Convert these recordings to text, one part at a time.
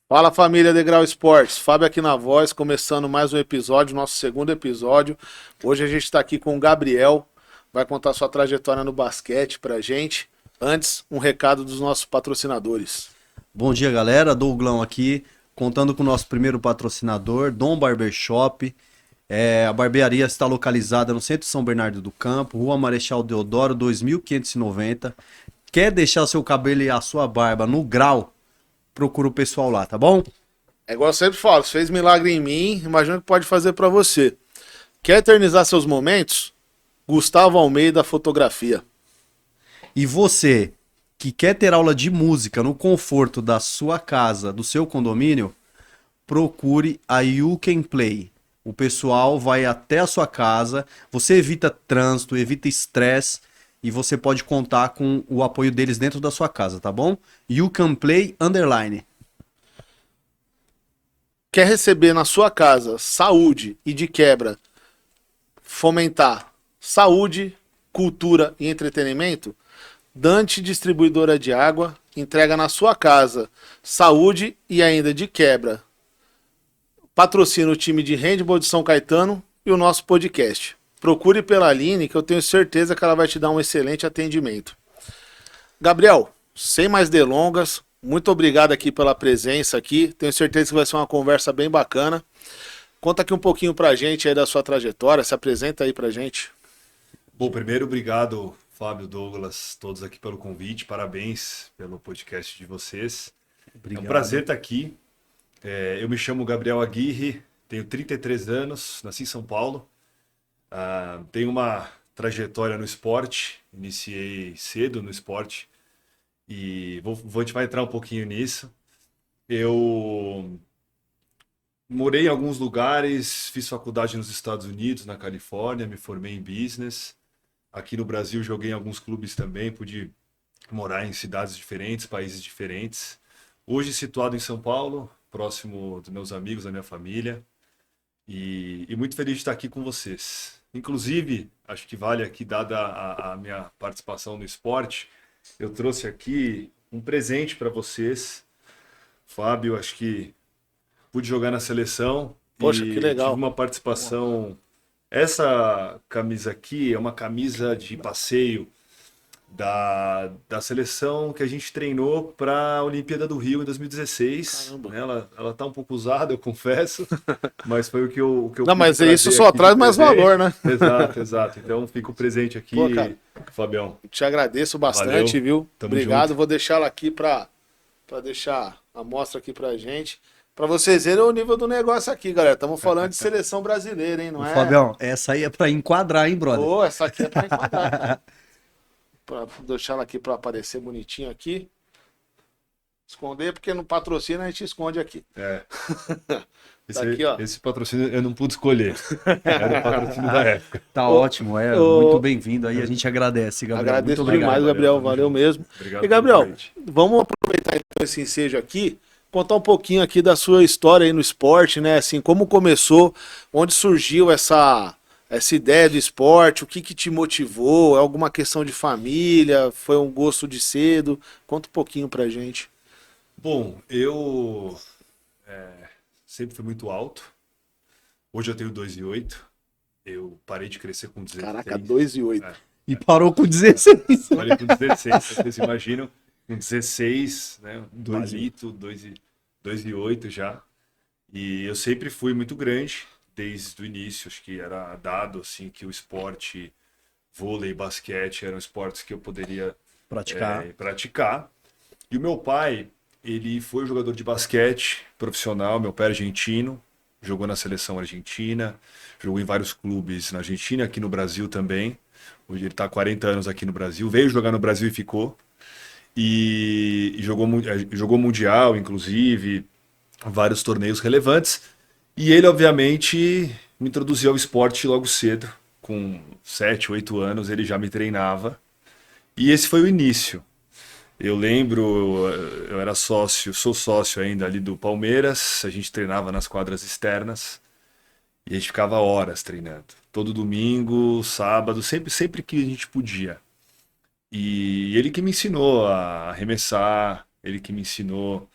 Fala família Degrau Esportes, Fábio aqui na voz, começando mais um episódio, nosso segundo episódio. Hoje a gente está aqui com o Gabriel, vai contar sua trajetória no basquete pra gente. Antes, um recado dos nossos patrocinadores. Bom dia, galera. Douglão aqui, contando com o nosso primeiro patrocinador, Dom Barbershop. A barbearia está localizada no centro de São Bernardo do Campo, Rua Marechal Deodoro, 2590. Quer deixar seu cabelo e a sua barba no grau? Procura o pessoal lá, tá bom? É igual eu sempre falo, se fez milagre em mim, imagina que pode fazer pra você. Quer eternizar seus momentos? Gustavo Almeida Fotografia. E você que quer ter aula de música no conforto da sua casa, do seu condomínio, procure a You Can Play. O pessoal vai até a sua casa, você evita trânsito, evita estresse e você pode contar com o apoio deles dentro da sua casa, tá bom? You Can Play underline. Quer receber na sua casa saúde e de quebra fomentar saúde, cultura e entretenimento? Dante Distribuidora de Água entrega na sua casa saúde e ainda de quebra. Patrocina o time de handball de São Caetano e o nosso podcast. Procure pela Aline que eu tenho certeza que ela vai te dar um excelente atendimento. Gabriel, sem mais delongas, muito obrigado aqui pela presença aqui. Tenho certeza que vai ser uma conversa bem bacana. Conta aqui um pouquinho pra gente aí da sua trajetória, se apresenta aí pra gente. Bom, primeiro, obrigado, Fábio, Douglas, todos aqui pelo convite. Parabéns pelo podcast de vocês. É um prazer estar aqui. Eu me chamo Gabriel Aguirre, tenho 33 anos, nasci em São Paulo. Tenho uma trajetória no esporte, iniciei cedo no esporte e a gente vai entrar um pouquinho nisso. Eu morei em alguns lugares, fiz faculdade nos Estados Unidos, na Califórnia, me formei em business. Aqui no Brasil joguei em alguns clubes também, pude morar em cidades diferentes, países diferentes. Hoje situado em São Paulo, próximo dos meus amigos, da minha família. E muito feliz de estar aqui com vocês. Inclusive, acho que vale aqui, dada a minha participação no esporte, eu trouxe aqui um presente para vocês. Fábio, acho que pude jogar na seleção Poxa, que e tive legal. uma participação. Essa camisa aqui é uma camisa de passeio da seleção que a gente treinou para a Olimpíada do Rio em 2016. Caramba. Né? Ela tá um pouco usada, eu confesso, mas foi o que eu Não, pude mas isso trazer só aqui de traz mais presente. valor, né? Exato, exato. Então fica o presente aqui, Pô, cara, Fabião. te agradeço bastante, Valeu, viu? tamo Obrigado. junto. Vou deixar ela aqui pra deixar a mostra aqui pra gente. Pra vocês verem o nível do negócio aqui, galera. Estamos falando de seleção brasileira, hein? Não Ô, é? Fabião, essa aí é pra enquadrar, hein, brother? Pô, essa aqui é pra enquadrar, cara. Pra deixar ela aqui pra aparecer bonitinho aqui. Esconder, porque no patrocínio a gente esconde aqui. É, Tá aqui, ó. esse patrocínio eu não pude escolher. Era o patrocínio da época. Tá Ô, ótimo, ô, muito bem-vindo aí, a gente agradece, Gabriel. Muito Agradeço obrigado. demais, Gabriel. tamo Valeu junto. mesmo. Obrigado E, pelo Gabriel, convite. vamos aproveitar então esse ensejo aqui, contar um pouquinho aqui da sua história aí no esporte, né? Assim, como começou, onde surgiu essa ideia do esporte, o que que te motivou? É alguma questão de família? Foi um gosto de cedo? Conta um pouquinho pra gente. Bom, eu sempre fui muito alto. Hoje eu tenho 2,8. Eu parei de crescer com 16. Caraca, 2,8. É, E parou com 16. parei com 16. Vocês imaginam? Com 16, né? Um 2,8. palito, 2,8 já. E eu sempre fui muito grande, desde o início. Acho que era dado assim que o esporte, vôlei e basquete eram esportes que eu poderia praticar. E o meu pai, ele foi jogador de basquete profissional, meu pai é argentino, jogou na seleção argentina, jogou em vários clubes na Argentina, aqui no Brasil também. Hoje ele está há 40 anos aqui no Brasil, veio jogar no Brasil e ficou. E jogou Mundial, inclusive, vários torneios relevantes. E ele, obviamente, me introduziu ao esporte logo cedo. Com 7, 8 anos, ele já me treinava. E esse foi o início. Eu lembro, eu era sócio, sou sócio ainda ali do Palmeiras, a gente treinava nas quadras externas e a gente ficava horas treinando. Todo domingo, sábado, sempre que a gente podia. E ele que me ensinou a arremessar, ele que me ensinou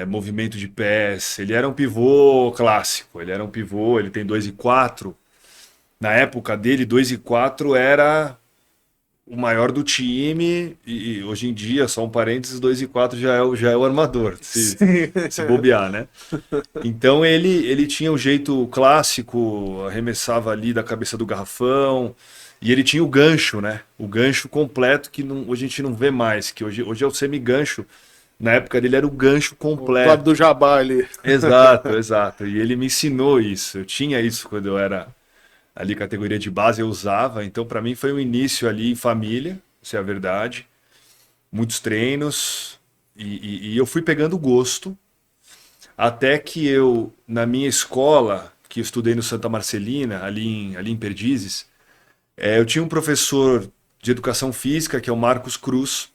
movimento de pés. Ele era um pivô clássico, ele era um pivô, ele tem 2,4. Na época dele, 2,4 era o maior do time, e hoje em dia, só um parênteses, 2,4 já é o armador, se bobear, né? Então ele tinha o jeito clássico, arremessava ali da cabeça do garrafão, e ele tinha o gancho, né? O gancho completo que hoje a gente não vê mais, que hoje é o semi-gancho. Na época dele era o gancho O completo. lado do jabá ali. Exato. E ele me ensinou isso. Eu tinha isso quando eu era ali categoria de base, eu usava. Então, para mim, foi um início ali em família, isso é a verdade. Muitos treinos. E eu fui pegando gosto. Até que eu, na minha escola, que eu estudei no Santa Marcelina, ali em Perdizes, eu tinha um professor de educação física, que é o Marcos Cruz,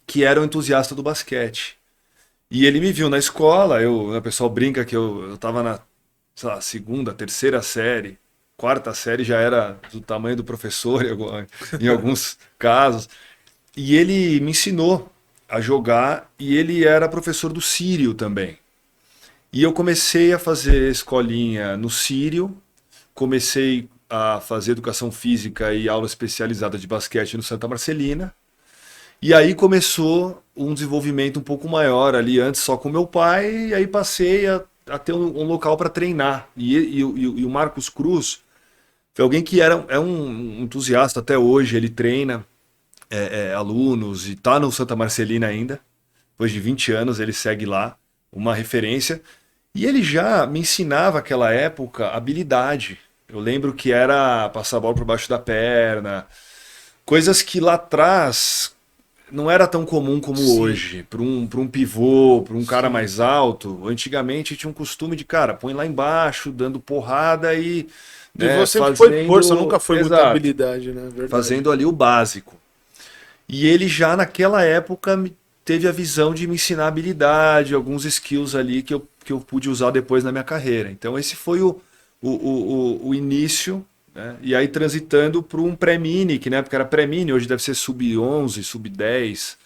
que era um entusiasta do basquete. E ele me viu na escola, o pessoal brinca que eu tava na, sei lá, segunda, terceira série, quarta série já era do tamanho do professor em alguns casos. E ele me ensinou a jogar e ele era professor do Sírio também. E eu comecei a fazer escolinha no Sírio, comecei a fazer educação física e aula especializada de basquete no Santa Marcelina. E aí começou um desenvolvimento um pouco maior ali, antes só com meu pai, e aí passei a ter um local para treinar. E o Marcos Cruz foi alguém que é um entusiasta até hoje, ele treina alunos e está no Santa Marcelina ainda. Depois de 20 anos ele segue lá, uma referência. E ele já me ensinava naquela época habilidade. Eu lembro que era passar a bola por baixo da perna, coisas que lá atrás não era tão comum como Sim. hoje. Para um pivô, para um cara Sim. mais alto, antigamente tinha um costume de, cara, põe lá embaixo, dando porrada e. Pivô Né, sempre foi força, nunca foi muita Exato, habilidade, né? Verdade. fazendo ali o básico. E ele já naquela época teve a visão de me ensinar habilidade, alguns skills ali que eu pude usar depois na minha carreira. Então esse foi o início, né? E aí transitando para um pré-mini, que na época era pré-mini, hoje deve ser sub-11, sub-10,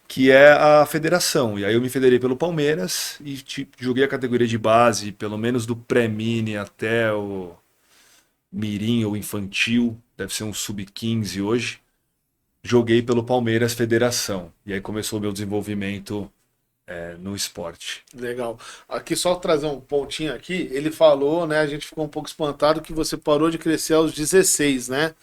que é a federação. E aí eu me federei pelo Palmeiras e joguei a categoria de base, pelo menos do pré-mini até o mirim ou infantil, deve ser um sub-15 hoje. Joguei pelo Palmeiras Federação. E aí começou o meu desenvolvimento no esporte. Legal. Aqui só trazer um pontinho aqui, ele falou, né, a gente ficou um pouco espantado que você parou de crescer aos 16, né?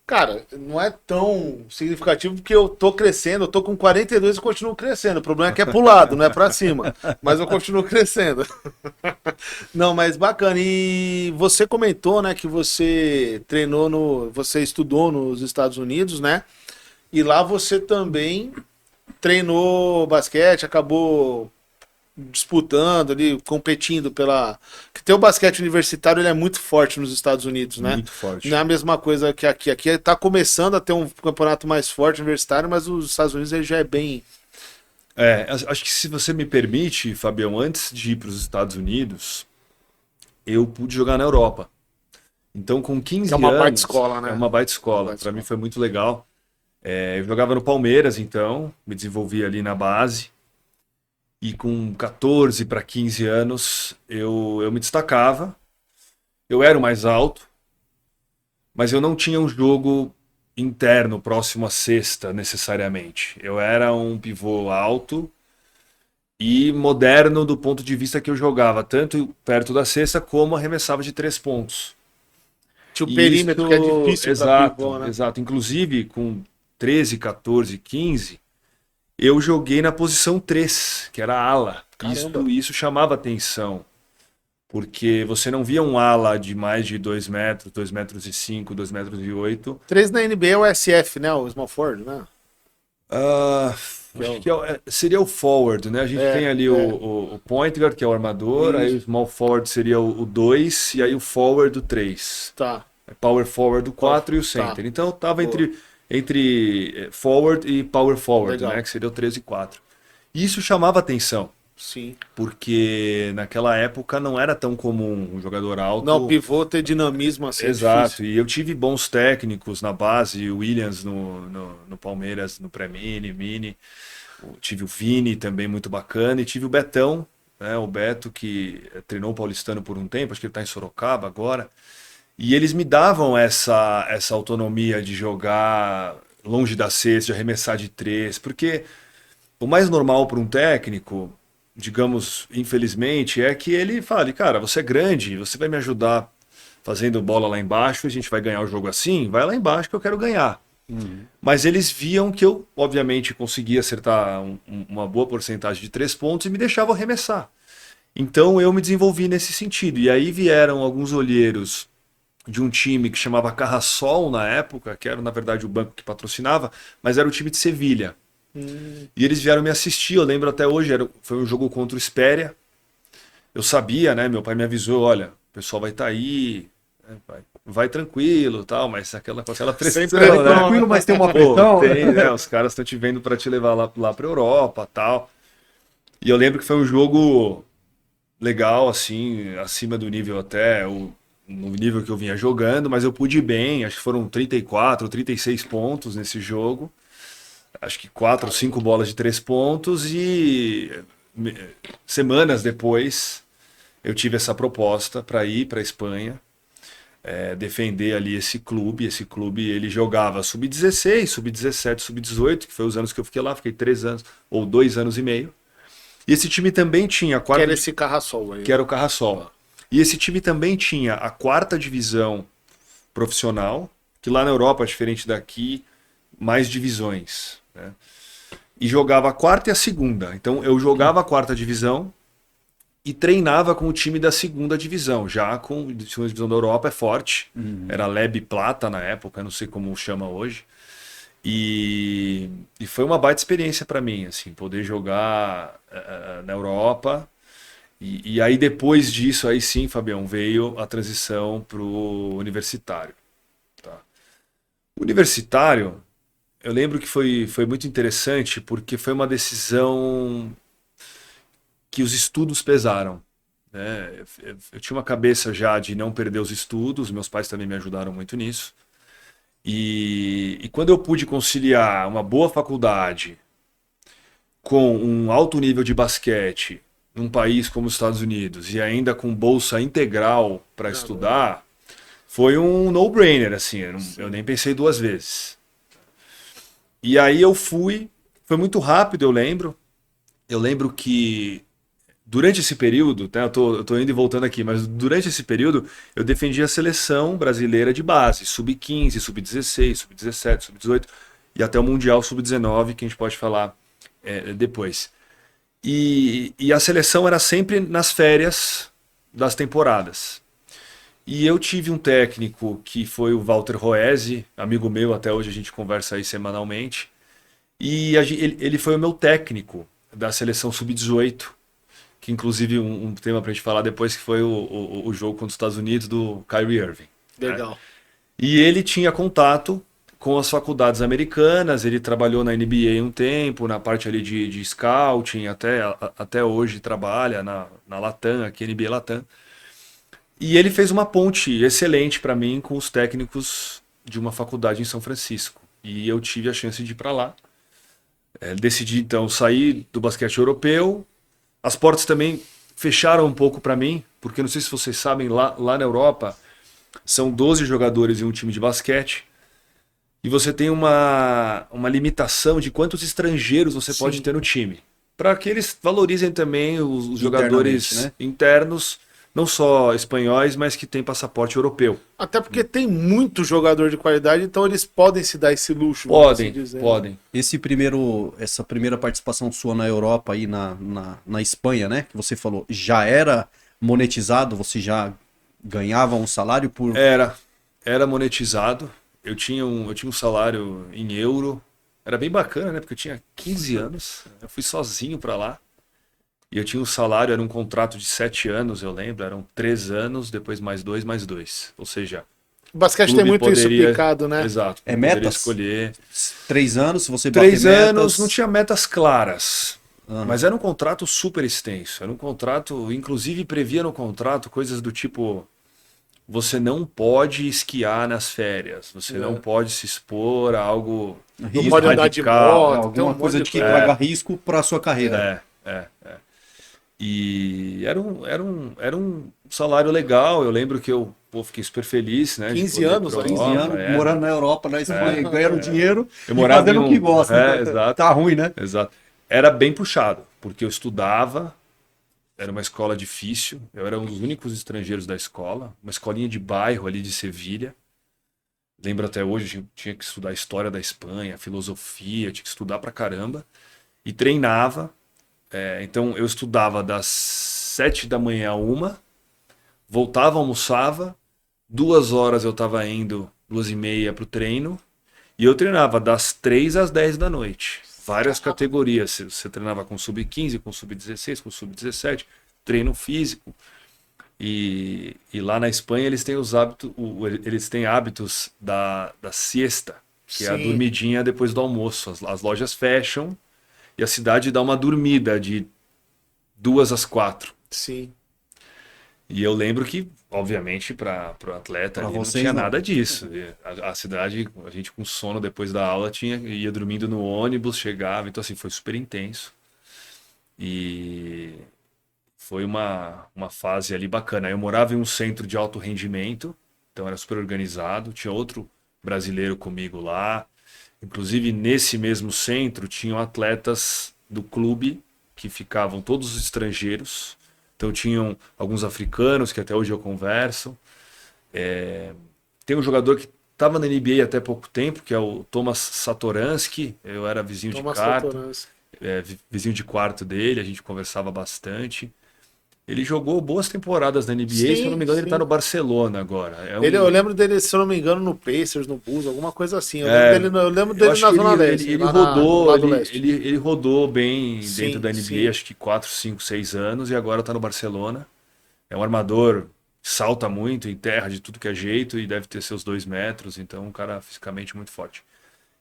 Cara, não é tão significativo porque eu tô crescendo, eu tô com 42 e continuo crescendo. O problema é que é pro lado, não é pra cima. Mas eu continuo crescendo. Não, mas bacana. E você comentou, né, que você você estudou nos Estados Unidos, né? E lá você também treinou basquete, acabou disputando ali, competindo pela. Que tem o basquete universitário, ele é muito forte nos Estados Unidos, né? Muito forte. Não é a mesma coisa que aqui. Aqui tá começando a ter um campeonato mais forte universitário, mas os Estados Unidos ele já é bem. Acho que se você me permite, Fabião, antes de ir para os Estados Unidos, eu pude jogar na Europa. Então, com 15 É uma anos. baita escola, né? É uma baita escola. Para mim foi muito legal. Eu jogava no Palmeiras, então, me desenvolvi ali na base. E com 14 para 15 anos, eu me destacava. Eu era o mais alto, mas eu não tinha um jogo interno próximo à cesta, necessariamente. Eu era um pivô alto e moderno do ponto de vista que eu jogava tanto perto da cesta como arremessava de 3 pontos. Tinha o perímetro que é difícil pra pivô, né? Exato. Inclusive, com 13, 14, 15, eu joguei na posição 3, que era a ala. Caramba. Isso chamava atenção, porque você não via um ala de mais de 2 metros, 2 metros e 5, 2 metros e 8. 3 na NBA é o SF, né? O small forward, né? Acho que seria o forward, né? A gente tem ali o point guard, que é o armador, aí o small forward seria o 2, e aí o forward o 3. Tá. Power forward o 4 e o center. Então eu tava entre forward e power forward, Legal. né? Que seria o 3 e 4. Isso chamava atenção. Sim. Porque naquela época não era tão comum um jogador alto. Não, pivô ter dinamismo assim. É Exato, difícil. e eu tive bons técnicos na base, o Williams no Palmeiras, no Pré-Mini, Mini. Tive o Vini também muito bacana, e tive o Betão, né, o Beto, que treinou o Paulistano por um tempo, acho que ele está em Sorocaba agora. E eles me davam essa autonomia de jogar longe da cesta, de arremessar de três, porque o mais normal para um técnico, digamos, infelizmente, é que ele fale, cara, você é grande, você vai me ajudar fazendo bola lá embaixo, a gente vai ganhar o jogo assim, vai lá embaixo que eu quero ganhar. Mas eles viam que eu, obviamente, conseguia acertar uma boa porcentagem de 3 pontos e me deixavam arremessar. Então eu me desenvolvi nesse sentido. E aí vieram alguns olheiros de um time que chamava Carrasol na época, que era na verdade o banco que patrocinava, mas era o time de Sevilha. E eles vieram me assistir, eu lembro até hoje, foi um jogo contra o Espéria. Eu sabia, né? Meu pai me avisou, olha, o pessoal vai estar aí, né, vai tranquilo, tal, mas com aquela pressão, Sempre né? Tranquilo, mas tem uma Pô, pressão. tem, né? Os caras estão te vendo para te levar lá para Europa, tal. E eu lembro que foi um jogo legal, assim, acima do nível até no nível que eu vinha jogando, mas eu pude ir bem, acho que foram 34 ou 36 pontos nesse jogo. Acho que 4 ou 5 bolas de 3 pontos e semanas depois eu tive essa proposta para ir para a Espanha, defender ali esse clube. Esse clube ele jogava sub-16, sub-17, sub-18, que foi os anos que eu fiquei lá, fiquei 3 anos ou 2 anos e meio. E esse time também tinha a Que quarta, era esse Carrasol aí. que era o Carrasol. E esse time também tinha a 4ª divisão profissional, que lá na Europa, diferente daqui, mais divisões, né? E jogava a 4ª e a 2ª. Então eu jogava a 4ª divisão e treinava com o time da 2ª divisão. Já com a 2ª divisão da Europa é forte. Era Leb Plata na época, não sei como chama hoje. E foi uma baita experiência para mim, assim, poder jogar na Europa. E aí depois disso, aí sim, Fabião, veio a transição para o universitário. Tá? O universitário, eu lembro que foi muito interessante porque foi uma decisão que os estudos pesaram, né? Eu tinha uma cabeça já de não perder os estudos, meus pais também me ajudaram muito nisso. E quando eu pude conciliar uma boa faculdade com um alto nível de basquete num país como os Estados Unidos e ainda com bolsa integral para estudar, foi um no-brainer, assim, eu nem pensei 2 vezes. E aí eu fui, foi muito rápido, eu lembro. Eu lembro que durante esse período, tá, eu tô indo e voltando aqui, mas durante esse período eu defendi a seleção brasileira de base, sub-15, sub-16, sub-17, sub-18 e até o Mundial sub-19, que a gente pode falar depois. E a seleção era sempre nas férias das temporadas. E eu tive um técnico que foi o Walter Roese, amigo meu, até hoje a gente conversa aí semanalmente. E ele foi o meu técnico da seleção sub-18, que inclusive um tema pra gente falar depois, que foi o jogo contra os Estados Unidos do Kyrie Irving. Legal. Né? E ele tinha contato com as faculdades americanas, ele trabalhou na NBA um tempo, na parte ali de scouting, até hoje trabalha na Latam, aqui NBA Latam. E ele fez uma ponte excelente para mim com os técnicos de uma faculdade em São Francisco. E eu tive a chance de ir para lá. Decidi então sair do basquete europeu. As portas também fecharam um pouco para mim, porque não sei se vocês sabem, lá na Europa são 12 jogadores em um time de basquete. E você tem uma limitação de quantos estrangeiros você pode ter no time. Para que eles valorizem também os jogadores, né, internos, não só espanhóis, mas que têm passaporte europeu. Até porque tem muito jogador de qualidade, então eles podem se dar esse luxo. Podem. Essa primeira participação sua na Europa e na Espanha, né? Que você falou, já era monetizado? Você já ganhava um salário por... Era monetizado. Eu tinha um salário em euro. Era bem bacana, né? Porque eu tinha 15 anos. Eu fui sozinho para lá. E eu tinha um salário, era um contrato de 7 anos, eu lembro. Eram 3 anos, depois mais 2, mais 2. Ou seja... O basquete tem muito isso aplicado, né? Exato. É metas? Escolher. 3 anos, se você bater 3 anos, metas... não tinha metas claras. Mas era um contrato super extenso. Era um contrato, inclusive previa no contrato coisas do tipo: você não pode esquiar nas férias, você não pode se expor a algo Não pode andar de radical. moto, tem alguma um monte coisa de que coisa. traga risco para sua carreira. E era um salário legal. Eu lembro que eu fiquei super feliz, né? de 15 poder ir anos, pra 15 Europa, anos, morando na Europa, na Espanha, ganhando dinheiro Eu e morava fazendo em o que gosta. exato. Tá ruim, né? Exato. Era bem puxado, porque eu estudava, era uma escola difícil, eu era um dos únicos estrangeiros da escola, uma escolinha de bairro ali de Sevilha. Lembro até hoje, eu tinha que estudar a história da Espanha, filosofia, tinha que estudar pra caramba. E treinava. Então eu estudava das 7 da manhã a 1, voltava, almoçava, 2 horas eu estava indo, 2h30 pro treino, e eu treinava das 3 às 10 da noite. Várias categorias. Você treinava com sub-15, com sub-16, com sub-17, treino físico. E lá na Espanha eles têm hábitos da siesta, que é a Sim. dormidinha depois do almoço. As lojas fecham e a cidade dá uma dormida de 2 às 4. Sim. E eu lembro que, obviamente, para o atleta Pra ali não vocês, tinha não. nada disso. E a cidade, a gente com sono depois da aula, ia dormindo no ônibus, chegava. Então, assim, foi super intenso. E foi uma fase ali bacana. Eu morava em um centro de alto rendimento, então era super organizado. Tinha outro brasileiro comigo lá. Inclusive, nesse mesmo centro, tinham atletas do clube que ficavam todos estrangeiros. Então, tinham alguns africanos que até hoje eu converso. Tem um jogador que estava na NBA até pouco tempo, que é o Thomas Satoransky. Eu era vizinho Thomas de quarto. Satoransky. Vizinho de quarto dele, a gente conversava bastante. Ele jogou boas temporadas na NBA, Sim, se eu não me engano, ele sim. está no Barcelona agora. Eu lembro dele, se eu não me engano, no Pacers, no Bulls, alguma coisa assim. Eu lembro Eu dele acho na que Zona Leste. ele lá rodou, no lado ele, leste. ele rodou bem Sim, dentro da NBA, sim. acho que 4, 5, 6 anos, e agora está no Barcelona. É um armador, salta muito em terra de tudo que é jeito e deve ter seus 2 metros, então um cara fisicamente muito forte.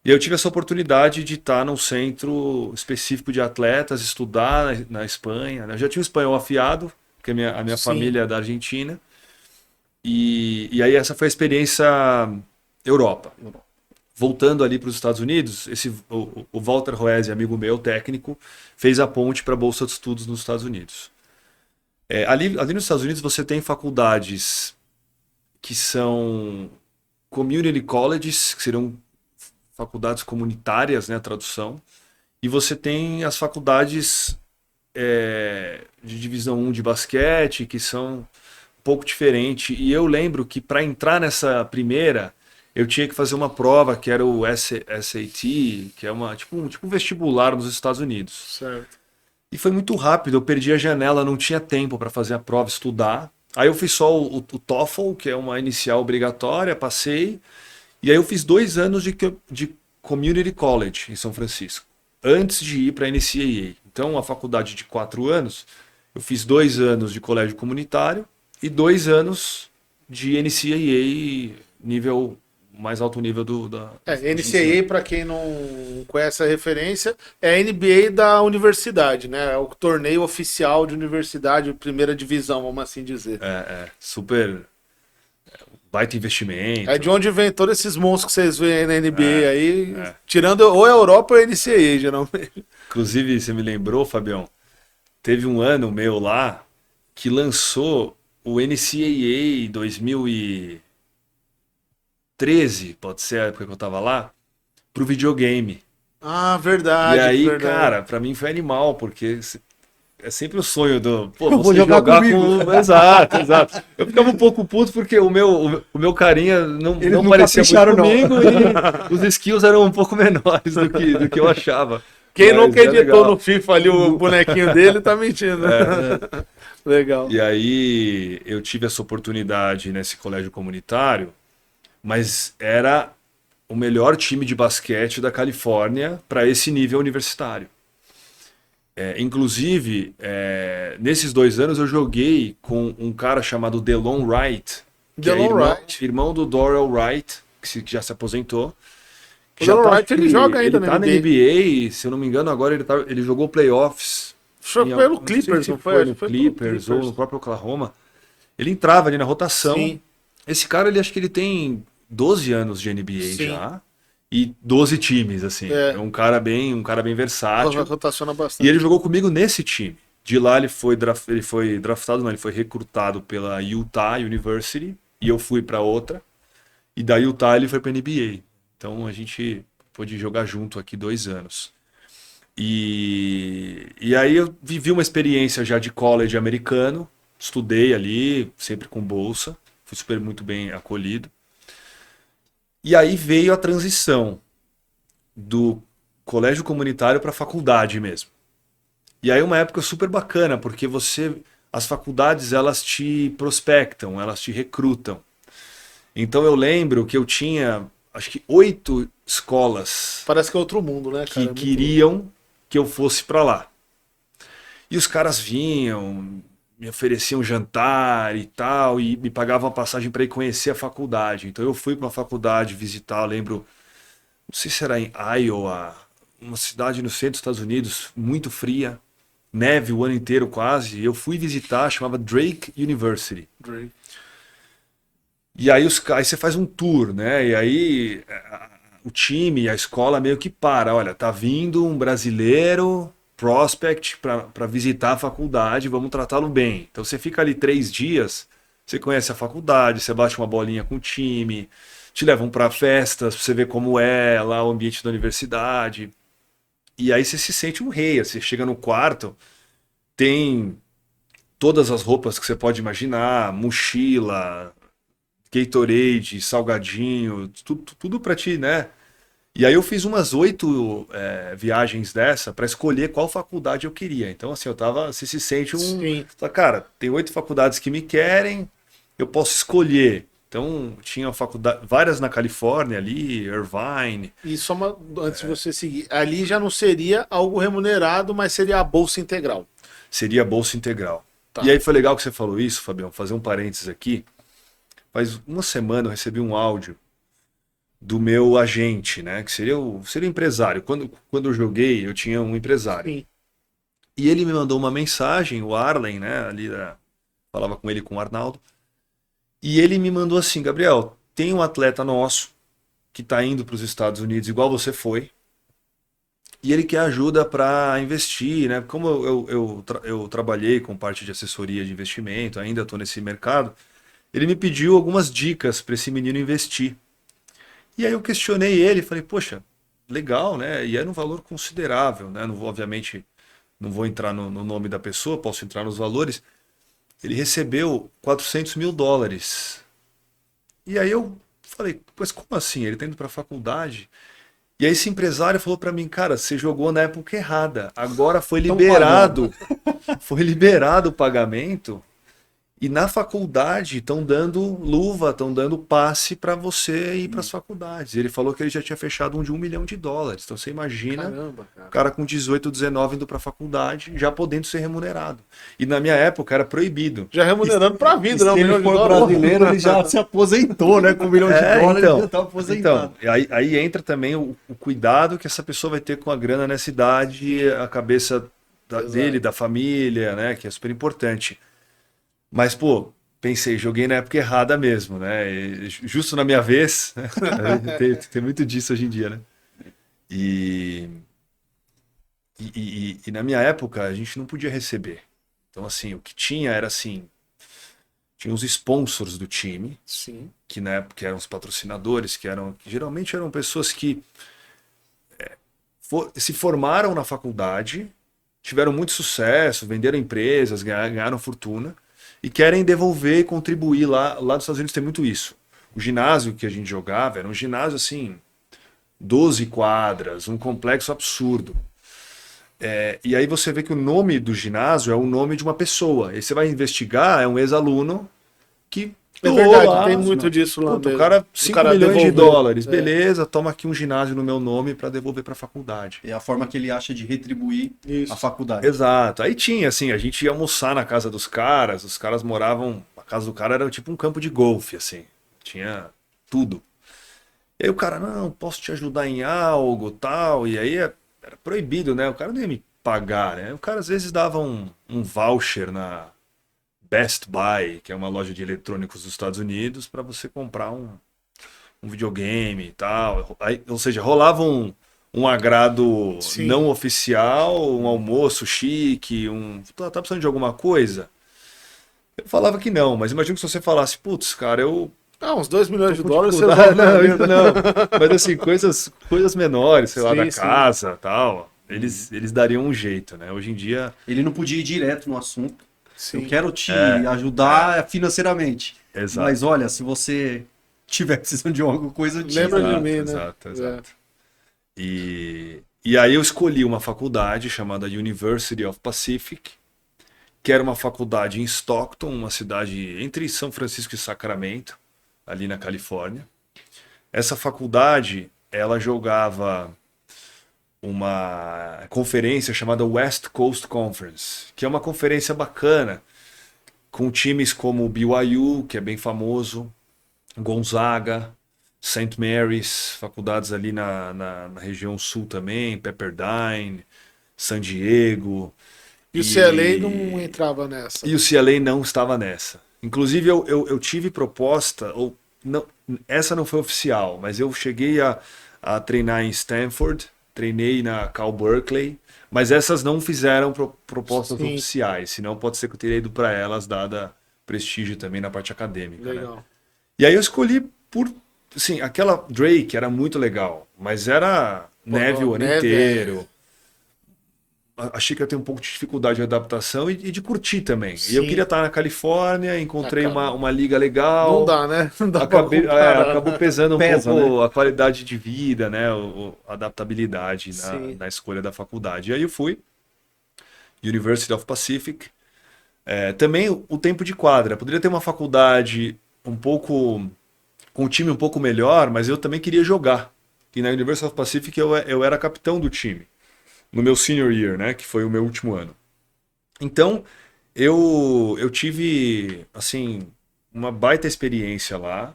E eu tive essa oportunidade de estar num centro específico de atletas, estudar na Espanha, né? Eu já tinha o espanhol afiado, porque a minha Sim. família é da Argentina. E aí essa foi a experiência Europa. Voltando ali para os Estados Unidos, o Walter Roese, amigo meu, técnico, fez a ponte para a Bolsa de Estudos nos Estados Unidos. Ali nos Estados Unidos você tem faculdades que são community colleges, que seriam faculdades comunitárias, né, a tradução, e você tem as faculdades de divisão 1 de basquete, que são um pouco diferentes. E eu lembro que para entrar nessa primeira, eu tinha que fazer uma prova que era o SAT, que é tipo um vestibular nos Estados Unidos. Certo. E foi muito rápido, eu perdi a janela, não tinha tempo para fazer a prova, estudar. Aí eu fiz só o TOEFL, que é uma inicial obrigatória, passei. E aí eu fiz 2 anos de Community College em São Francisco, antes de ir para a NCAA. Então, a faculdade de 4 anos, eu fiz 2 anos de colégio comunitário e 2 anos de NCAA, mais alto nível da NCAA, para quem não conhece a referência, é a NBA da universidade, né? É o torneio oficial de universidade, primeira divisão, vamos assim dizer. Super baita investimento. É de onde vem todos esses monstros que vocês veem aí na NBA aí, tirando ou a Europa ou a NCAA, geralmente. Inclusive, você me lembrou, Fabião, teve um ano meu lá que lançou o NCAA 2013, pode ser a época que eu tava lá, pro videogame. Ah, verdade. E aí, verdade. cara, pra mim foi animal, porque é sempre o sonho do... Pô, Eu vou você jogar comigo. Exato. Eu ficava um pouco puto porque o meu carinha não nunca parecia muito capricharam, não. comigo e os skills eram um pouco menores do que eu achava. Quem Mas nunca é editou legal. no FIFA ali o bonequinho dele tá mentindo. Legal. E aí eu tive essa oportunidade nesse colégio comunitário, mas era o melhor time de basquete da Califórnia para esse nível universitário. Inclusive, nesses 2 anos eu joguei com um cara chamado Delon Wright, que Delon Wright. irmão do Dorrell Wright, que já se aposentou, O Delon Wright, ele joga ainda ele tá na NBA, se eu não me engano, agora ele jogou playoffs. Foi pelo Clippers, não foi no Clippers ou no próprio Oklahoma. Ele entrava ali na rotação. Sim. Esse cara, ele acho que ele tem 12 anos de NBA Sim. já. E 12 times, assim. É um cara bem versátil. Rotaciona bastante. E ele jogou comigo nesse time. De lá ele foi draftado, não, ele foi recrutado pela Utah University. E eu fui para outra. E da Utah ele foi para NBA. Então a gente pôde jogar junto aqui 2 anos. E aí eu vivi uma experiência já de college americano. Estudei ali, sempre com bolsa. Fui muito bem acolhido. E aí veio a transição do colégio comunitário para a faculdade mesmo. E aí uma época super bacana, porque as faculdades, elas te prospectam, elas te recrutam. Então eu lembro que eu tinha, acho que 8 escolas. Parece que é outro mundo, né, cara? Que queriam que eu fosse para lá. E os caras vinham, me ofereciam jantar e tal, e me pagavam a passagem para ir conhecer a faculdade. Então eu fui para uma faculdade visitar, eu lembro, não sei se era em Iowa, uma cidade no centro dos Estados Unidos, muito fria, neve o ano inteiro quase. Eu fui visitar, chamava Drake University. Drake. E aí você faz um tour, né? E aí o time, a escola meio que olha, tá vindo um brasileiro prospect para visitar a faculdade, vamos tratá-lo bem. Então você fica ali 3 dias, você conhece a faculdade, você bate uma bolinha com o time, te levam para festas, pra você ver como é lá o ambiente da universidade. E aí você se sente um rei, você chega no quarto, tem todas as roupas que você pode imaginar, mochila, Gatorade, salgadinho, tudo para ti, né? E aí eu fiz umas 8 viagens dessa para escolher qual faculdade eu queria. Então, assim, você se sente Sim. Cara, tem 8 faculdades que me querem, eu posso escolher. Então, tinha várias na Califórnia ali, Irvine. E só antes de você seguir, ali já não seria algo remunerado, mas seria a bolsa integral. Seria a bolsa integral. Tá. E aí foi legal que você falou isso, Fabião, fazer um parênteses aqui. Faz uma semana eu recebi um áudio do meu agente, né? Que seria o empresário. Quando eu joguei, eu tinha um empresário. Sim. E ele me mandou uma mensagem, o Arlen, né? Falava com ele, com o Arnaldo. E ele me mandou assim: Gabriel, tem um atleta nosso que está indo para os Estados Unidos, igual você foi. E ele quer ajuda para investir, né? Como eu trabalhei com parte de assessoria de investimento, ainda estou nesse mercado. Ele me pediu algumas dicas para esse menino investir. E aí eu questionei ele, falei, poxa, legal, né? E era um valor considerável, né? Obviamente, não vou entrar no nome da pessoa, posso entrar nos valores. Ele recebeu $400 mil. E aí eu falei, mas como assim? Ele está indo para a faculdade? E aí esse empresário falou para mim, cara, você jogou na época errada. Agora foi liberado. Foi liberado o pagamento. E na faculdade estão dando luva, estão dando passe para você ir para as faculdades. Ele falou que ele já tinha fechado um de $1 milhão. Então você imagina, Caramba, cara. o cara com 18, 19 indo para a faculdade, já podendo ser remunerado. E na minha época era proibido. Já remunerando para a vida, Se ele for brasileiro, ele já se aposentou, né? Com $1 milhão, ele já está aposentado. Então, aí entra também o cuidado que essa pessoa vai ter com a grana nessa idade, a cabeça dele, da família, né? Que é super importante. Mas, pô, pensei, joguei na época errada mesmo, né? Justo na minha vez. Tem muito disso hoje em dia, né? E na minha época a gente não podia receber. Então, assim, o que tinha era assim, tinha os sponsors do time, sim, que na época eram os patrocinadores, que geralmente eram pessoas que se formaram na faculdade, tiveram muito sucesso, venderam empresas, ganharam fortuna, e querem devolver e contribuir lá nos Estados Unidos tem muito isso. O ginásio que a gente jogava era um ginásio assim, 12 quadras, um complexo absurdo. E aí você vê que o nome do ginásio é o nome de uma pessoa. E você vai investigar, é um ex-aluno que é verdade, lá, tem muito disso lá puta, mesmo. O cara, $5 milhões, devolver. beleza, toma aqui um ginásio no meu nome para devolver para a faculdade. É a forma que ele acha de retribuir a faculdade. Exato. Aí tinha, assim, a gente ia almoçar na casa dos caras, os caras moravam, a casa do cara era tipo um campo de golfe, assim, tinha tudo. E aí o cara, não, posso te ajudar em algo, tal. E aí era proibido, né? O cara não ia me pagar, né? O cara às vezes dava um voucher na Best Buy, que é uma loja de eletrônicos dos Estados Unidos, para você comprar um videogame e tal. Aí, ou seja, rolava um agrado Sim. não oficial, um almoço chique, tá precisando de alguma coisa? Eu falava que não, mas imagina que se você falasse, putz, cara, eu Ah, uns 2 milhões de tô com dólares você dificuldade. resolve Não, isso não. Mas assim, coisas menores, sei lá, Sim, da sim. casa tal, eles dariam um jeito, né? Hoje em dia, Ele não podia ir direto no assunto. Sim. Eu quero te É, ajudar financeiramente. exato. Mas olha, se você tiver precisando de alguma coisa, eu te Lembra de Exato, mim, né? exato, É. exato. E aí eu escolhi uma faculdade chamada University of Pacific, que era uma faculdade em Stockton, uma cidade entre São Francisco e Sacramento, ali na Califórnia. Essa faculdade, ela jogava uma conferência chamada West Coast Conference, que é uma conferência bacana, com times como o BYU, que é bem famoso, Gonzaga, St. Mary's, faculdades ali na região sul também, Pepperdine, San Diego. E o CLA não entrava nessa. E o CLA não estava nessa. Inclusive, eu tive proposta, ou não, essa não foi oficial, mas eu cheguei a treinar em Stanford, treinei na Cal Berkeley, mas essas não fizeram propostas Sim. oficiais, senão pode ser que eu teria ido para elas, dada prestígio também na parte acadêmica. Né? Legal. E aí eu escolhi por. Assim, aquela Drake era muito legal, mas era neve o ano neve, inteiro. Achei que eu ia ter um pouco de dificuldade de adaptação e de curtir também. E eu Sim. queria estar na Califórnia, encontrei Acaba. uma liga legal. Não dá, né? Não dá pra comparar. Acabou pesando um Pesa, pouco a qualidade de vida, né? A adaptabilidade Sim. na escolha da faculdade. E aí eu fui, University of Pacific. Também o tempo de quadra. Poderia ter uma faculdade um pouco com um time um pouco melhor, mas eu também queria jogar. E na University of Pacific eu era capitão do time, no meu senior year, né, que foi o meu último ano. Então, eu tive, assim, uma baita experiência lá.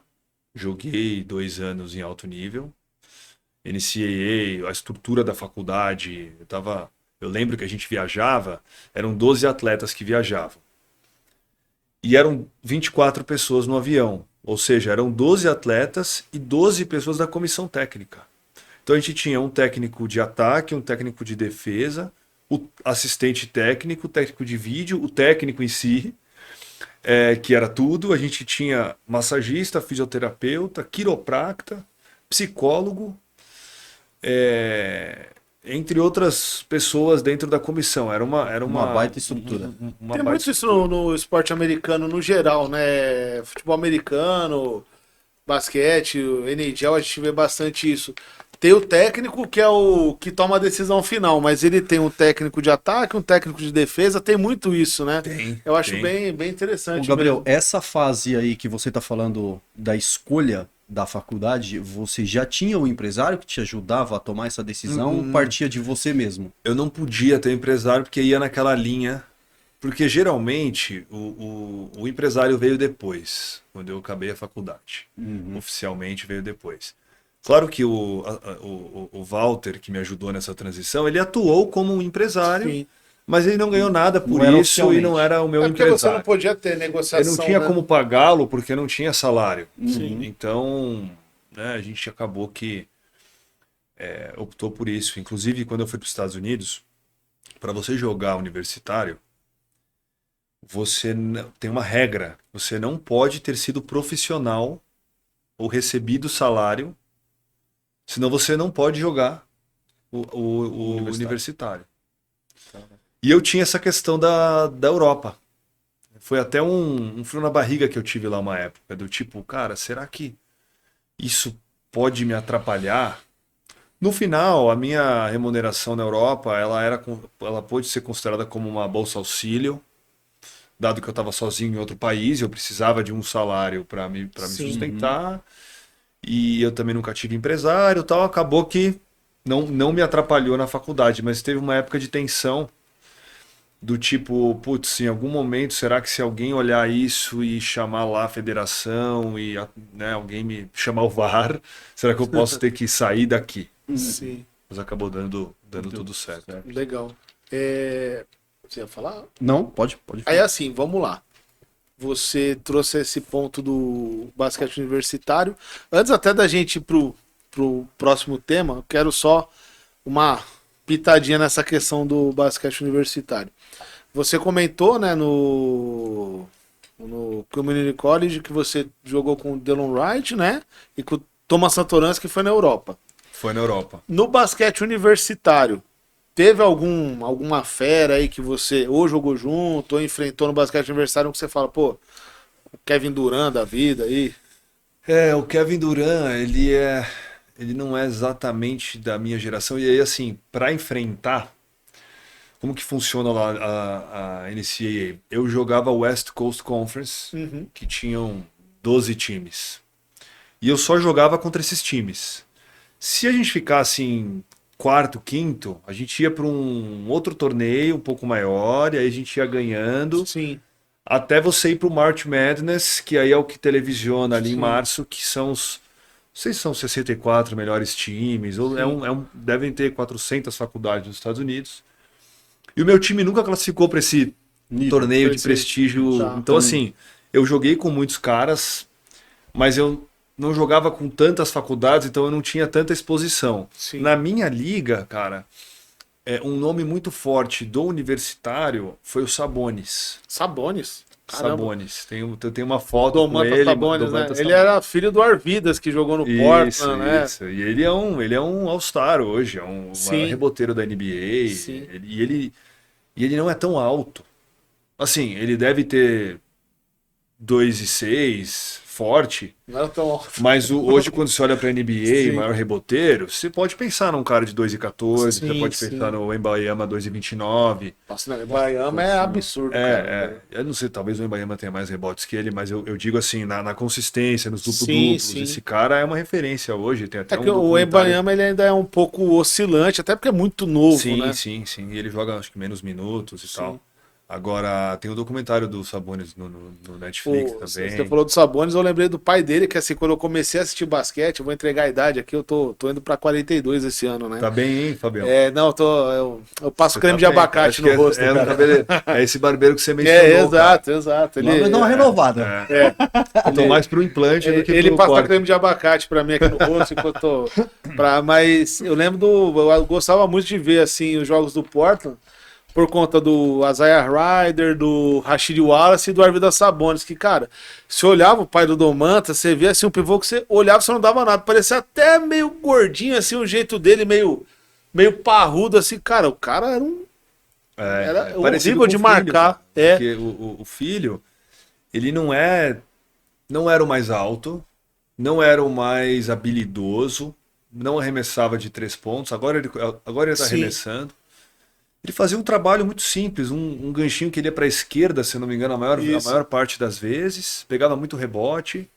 Joguei 2 anos em alto nível. NCAA, a estrutura da faculdade, eu lembro que a gente viajava, eram 12 atletas que viajavam. E eram 24 pessoas no avião. Ou seja, eram 12 atletas e 12 pessoas da comissão técnica. Então a gente tinha um técnico de ataque, um técnico de defesa, o assistente técnico, o técnico de vídeo, o técnico em si, que era tudo. A gente tinha massagista, fisioterapeuta, quiropracta, psicólogo, entre outras pessoas dentro da comissão. Era Uma baita estrutura. uma Tem baita muito isso no esporte americano no geral, né? Futebol americano, basquete, NHL, a gente vê bastante isso. Tem o técnico que é o que toma a decisão final, mas ele tem um técnico de ataque, um técnico de defesa, tem muito isso, né? Eu acho bem interessante. Ô, Gabriel, mesmo. essa fase aí que você está falando da escolha da faculdade, você já tinha um empresário que te ajudava a tomar essa decisão ou partia de você mesmo? Eu não podia ter empresário porque ia naquela linha. Porque geralmente o empresário veio depois, quando eu acabei a faculdade. Oficialmente veio depois. Claro que o Walter, que me ajudou nessa transição, ele atuou como um empresário, Sim. mas ele não ganhou nada por Não era isso e oficialmente. não era o meu É porque você não empresário. podia ter Eu negociação. não tinha né? como pagá-lo porque não tinha salário. Sim. Então, né, a gente acabou que optou por isso. Inclusive, quando eu fui para os Estados Unidos, para você jogar universitário, tem uma regra. Você não pode ter sido profissional ou recebido salário, senão você não pode jogar o universitário. E eu tinha essa questão da Europa. Foi até um frio na barriga que eu tive lá uma época, do tipo, cara, será que isso pode me atrapalhar? No final, a minha remuneração na Europa, ela pôde ser considerada como uma bolsa auxílio, dado que eu estava sozinho em outro país, eu precisava de um salário para me sustentar, e eu também nunca tive empresário e tal, acabou que não me atrapalhou na faculdade, mas teve uma época de tensão, do tipo, putz, em algum momento, será que se alguém olhar isso e chamar lá a federação e né, alguém me chamar o VAR, será que eu posso ter que sair daqui? Sim, Mas acabou dando tudo certo. legal. Você ia falar? Não, pode Aí falar. assim, vamos lá. Você trouxe esse ponto do basquete universitário. Antes até da gente ir pro próximo tema, eu quero só uma pitadinha nessa questão do basquete universitário. Você comentou, né, no Community College que você jogou com o Delon Wright, né, e com o Thomas Satoransky, que foi na Europa. Foi na Europa. No basquete universitário, teve alguma fera aí que você ou jogou junto ou enfrentou no basquete universitário que você fala, pô, o Kevin Durant da vida aí? O Kevin Durant, ele não é exatamente da minha geração. E aí, assim, para enfrentar, como que funciona lá a NCAA? Eu jogava West Coast Conference, que tinham 12 times. E eu só jogava contra esses times. Se a gente ficasse em quarto, quinto, a gente ia para um outro torneio um pouco maior, e aí a gente ia ganhando, Sim. até você ir para o March Madness, que aí é o que televisiona ali em Sim. março, que são os, não sei se são 64 melhores times, ou devem ter 400 faculdades nos Estados Unidos. E o meu time nunca classificou para esse torneio de prestígio. Tá. Então, assim, eu joguei com muitos caras, mas eu não jogava com tantas faculdades, então eu não tinha tanta exposição. Sim. Na minha liga, cara, um nome muito forte do universitário foi o Sabonis. Sabonis? Caramba. Sabonis. Eu tenho uma foto Do com Manta ele. Sabonis, né? Domantas Ele Sabonis. era filho do Arvidas, que jogou no Portland, né? Isso. E ele é um All-Star hoje, é um Sim. reboteiro da NBA. Sim. E ele não é tão alto. Assim, ele deve ter 2,6, forte. Não era tão alto. Mas hoje, quando você olha para a NBA, Sim. maior reboteiro, você pode pensar num cara de 2,14, Sim, você pode sim. pensar no Wembanyama 2,29. Nossa, né? Miami é absurdo, cara. Eu não sei, talvez o Wembanyama tenha mais rebotes que ele, mas eu digo assim, na consistência, nos Sim, duplo-duplos. sim. Esse cara é uma referência hoje, tem até É um que o documentário. Embanyama ele ainda é um pouco oscilante, até porque é muito novo, Sim, né? sim. E ele joga, acho que, menos minutos e Sim. tal. Agora, tem o documentário do Sabonis no Netflix Pô, também. você falou do Sabonis, eu lembrei do pai dele, que assim, quando eu comecei a assistir basquete, eu vou entregar a idade aqui, eu tô indo pra 42 esse ano, né? Tá bem, hein, Fabião? Não, eu passo Você creme tá de bem. abacate Acho no que rosto, no cara. cabelo- é esse barbeiro que você mencionou, Exato. Lá vai dar uma renovada. Eu tô mais pro implante do que Ele pro passa corte. creme de abacate pra mim aqui no rosto enquanto eu tô. Mas eu lembro eu gostava muito de ver assim os jogos do Portland por conta do Isaiah Ryder, do Rashid Wallace e do Arvidas Sabonis, que, cara, você olhava o pai do Domantas, você via assim um pivô que você olhava e você não dava nada, parecia até meio gordinho assim, o jeito dele meio parrudo assim, cara, o cara era um era parecido horrível com de o filho, marcar. Porque o filho, ele não era o mais alto, não era o mais habilidoso, não arremessava de 3 pontos, agora ele tá Sim. arremessando. Ele fazia um trabalho muito simples, um ganchinho que ele ia para a esquerda, se eu não me engano, a Isso. maior parte das vezes, pegava muito rebote,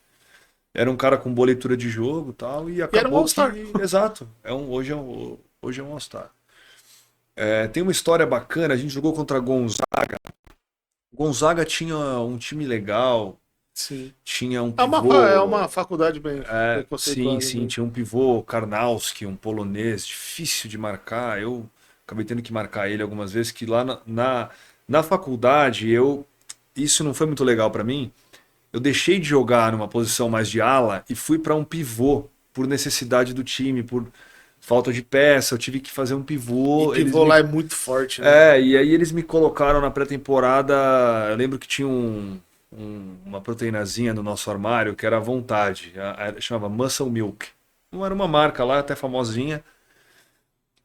era um cara com boa leitura de jogo e tal, e acabou era um All-Star. Exato, hoje é um All-Star. Tem uma história bacana, a gente jogou contra Gonzaga. Gonzaga tinha um time legal, Sim. tinha um É pivô... uma faculdade bem conceituada. Sim, tinha um pivô Karnowski, um polonês, difícil de marcar. Eu acabei tendo que marcar ele algumas vezes, que lá na faculdade, isso não foi muito legal para mim. Eu deixei de jogar numa posição mais de ala e fui para um pivô, por necessidade do time, por falta de peça, eu tive que fazer um pivô. E pivô lá é muito forte, né? E aí eles me colocaram na pré-temporada, eu lembro que tinha uma proteínazinha no nosso armário que era à vontade, chamava Muscle Milk. Não era uma marca lá, até famosinha.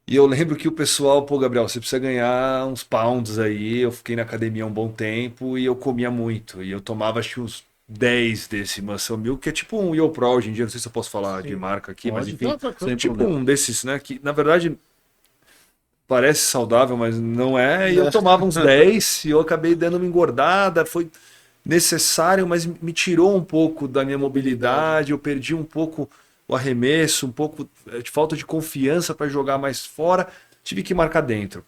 E eu lembro que o pessoal, pô, Gabriel, você precisa ganhar uns pounds aí. Eu fiquei na academia um bom tempo e eu comia muito. E eu tomava, acho que uns 10 desse Muscle Milk, que é tipo um YoPro hoje em dia. Não sei se eu posso falar de marca aqui, mas enfim. sem Tipo problema. um desses, né? Que na verdade parece saudável, mas não é. E eu tomava uns 10 e eu acabei dando uma engordada. Foi necessário, mas me tirou um pouco da minha mobilidade. Eu perdi um pouco o arremesso, um pouco de falta de confiança para jogar mais fora, tive que marcar dentro.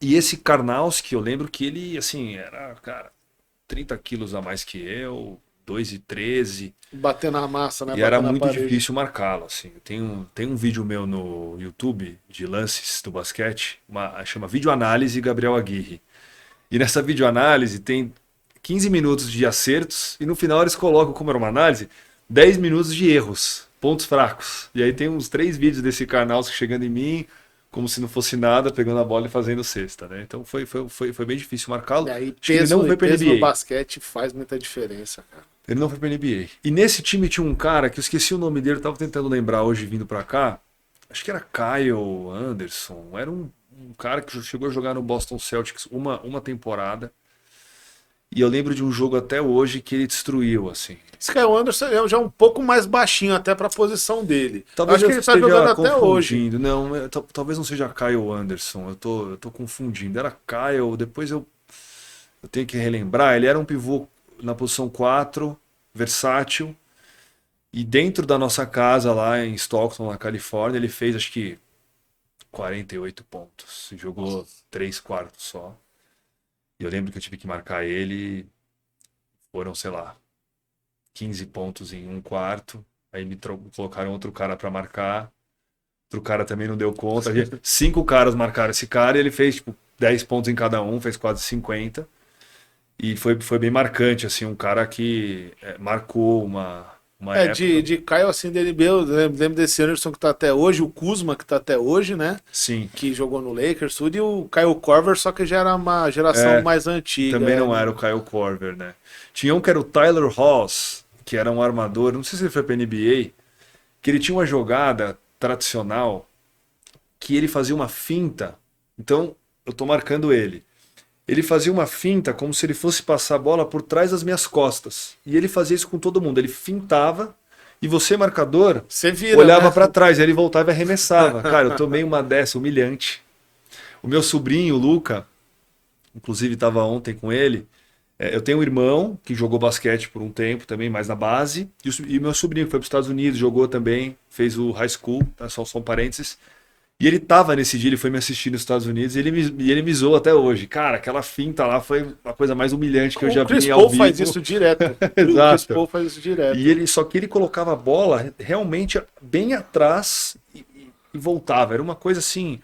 E esse Karnowski, eu lembro que ele, assim, era, cara, 30 quilos a mais que eu, 2,13. Bater na massa, né? E era Bater na muito parede. difícil marcá-lo, assim. Tem um vídeo meu no YouTube de lances do basquete, chama Videoanálise Gabriel Aguirre. E nessa videoanálise tem 15 minutos de acertos e no final eles colocam, como era uma análise, 10 minutos de erros, pontos fracos. E aí tem uns 3 vídeos desse Karnowski chegando em mim, como se não fosse nada, pegando a bola e fazendo cesta, né? Então foi bem difícil marcá-lo. E aí, Acho que ele não foi pra peso no NBA. basquete faz muita diferença, cara. Ele não foi pra NBA. E nesse time tinha um cara que eu esqueci o nome dele, eu tava tentando lembrar hoje vindo pra cá. Acho que era Kyle Anderson. Era um cara que chegou a jogar no Boston Celtics uma temporada. E eu lembro de um jogo até hoje que ele destruiu, assim. Esse Kyle Anderson é já um pouco mais baixinho até pra posição dele. Talvez Acho eu que ele tá esteja jogando até hoje. confundindo. Não, talvez não seja Kyle Anderson. Eu tô confundindo. Era Kyle, depois eu tenho que relembrar. Ele era um pivô na posição 4, versátil. E dentro da nossa casa lá em Stockton, na Califórnia, ele fez acho que 48 pontos. Jogou 3 quartos só. E eu lembro que eu tive que marcar ele. Foram, sei lá, 15 pontos em um quarto. Aí me colocaram outro cara para marcar. Outro cara também não deu conta. 5 caras marcaram esse cara e ele fez tipo 10 pontos em cada um, fez quase 50. E foi bem marcante, assim, um cara que marcou uma época. De Kyle, assim, dele, eu lembro desse Anderson que tá até hoje, o Kuzma que tá até hoje, né? Sim. Que jogou no Lakers, tudo, e o Kyle Korver, só que já era uma geração mais antiga. Também não era o Kyle Korver, né? Tinha um que era o Tyler Haws, que era um armador, não sei se ele foi pra NBA, que ele tinha uma jogada tradicional que ele fazia uma finta. Então, eu tô marcando ele. Ele fazia uma finta como se ele fosse passar a bola por trás das minhas costas. E ele fazia isso com todo mundo. Ele fintava e você, marcador, Você vira, olhava né? pra trás. Aí ele voltava e arremessava. Cara, eu tomei uma dessa humilhante. O meu sobrinho, o Luca, inclusive estava ontem com ele. Eu tenho um irmão que jogou basquete por um tempo também, mais na base. E o meu sobrinho que foi para os Estados Unidos, jogou também, fez o high school, tá? Só um parênteses. E ele tava nesse dia, ele foi me assistir nos Estados Unidos e ele me zoou até hoje. Cara, aquela finta lá foi a coisa mais humilhante que eu já vi Chris ao Paul vivo. faz isso direto. O Chris Exato. Paul faz isso direto. Só que ele colocava a bola realmente bem atrás e voltava. Era uma coisa assim,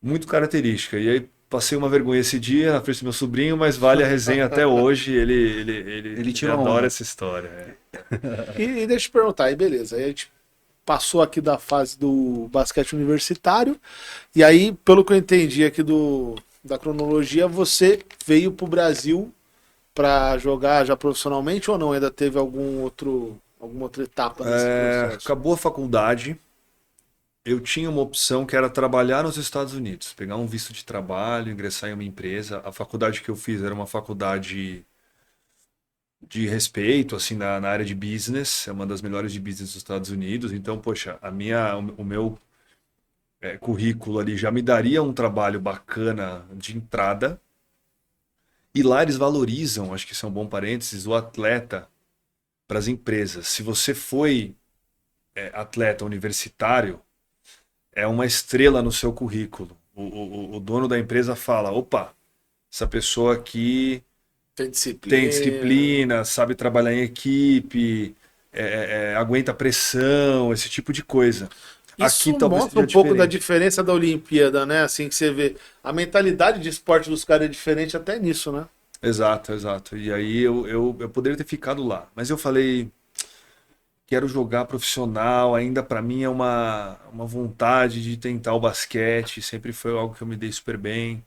muito característica. E aí passei uma vergonha esse dia na frente do meu sobrinho, mas vale a resenha até hoje. Ele tira adora onda. essa história. E deixa eu te perguntar, aí beleza, aí a gente passou aqui da fase do basquete universitário, e aí, pelo que eu entendi aqui da cronologia, você veio pro Brasil para jogar já profissionalmente ou não? Ainda teve alguma outra etapa nesse processo? Acabou a faculdade. Eu tinha uma opção que era trabalhar nos Estados Unidos, pegar um visto de trabalho, ingressar em uma empresa. A faculdade que eu fiz era uma faculdade de respeito, assim, na área de business, é uma das melhores de business dos Estados Unidos. Então, poxa, o meu currículo ali já me daria um trabalho bacana de entrada. E lá eles valorizam, acho que isso é um bom parênteses, o atleta para as empresas. Se você foi atleta universitário, é uma estrela no seu currículo. O dono da empresa fala, opa, essa pessoa aqui Tem disciplina. tem disciplina, sabe trabalhar em equipe, aguenta pressão, esse tipo de coisa. Isso Aqui talvez mostra um seja pouco da diferente. diferença da Olimpíada, né? Assim que você vê. A mentalidade de esporte dos caras é diferente até nisso, né? Exato, exato. E aí eu poderia ter ficado lá. Mas eu falei, quero jogar profissional, ainda para mim é uma vontade de tentar o basquete, sempre foi algo que eu me dei super bem.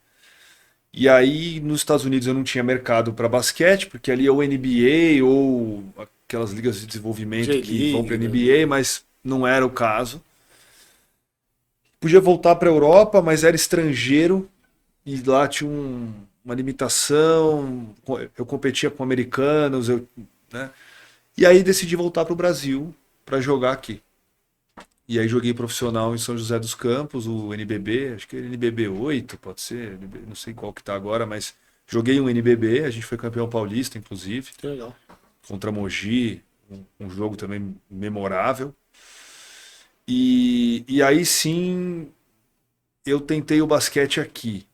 E aí nos Estados Unidos eu não tinha mercado para basquete, porque ali é o NBA ou aquelas ligas de desenvolvimento que vão para J-League, NBA, mas não era o caso. Podia voltar para a Europa, mas era estrangeiro e lá tinha uma limitação. Eu competia com americanos, né? E aí decidi voltar para o Brasil para jogar aqui. E aí joguei profissional em São José dos Campos, o NBB, acho que é NBB 8, pode ser, não sei qual que tá agora, mas joguei um NBB, a gente foi campeão paulista, inclusive, Que legal. contra Mogi, um jogo também memorável. E aí sim, eu tentei o basquete aqui.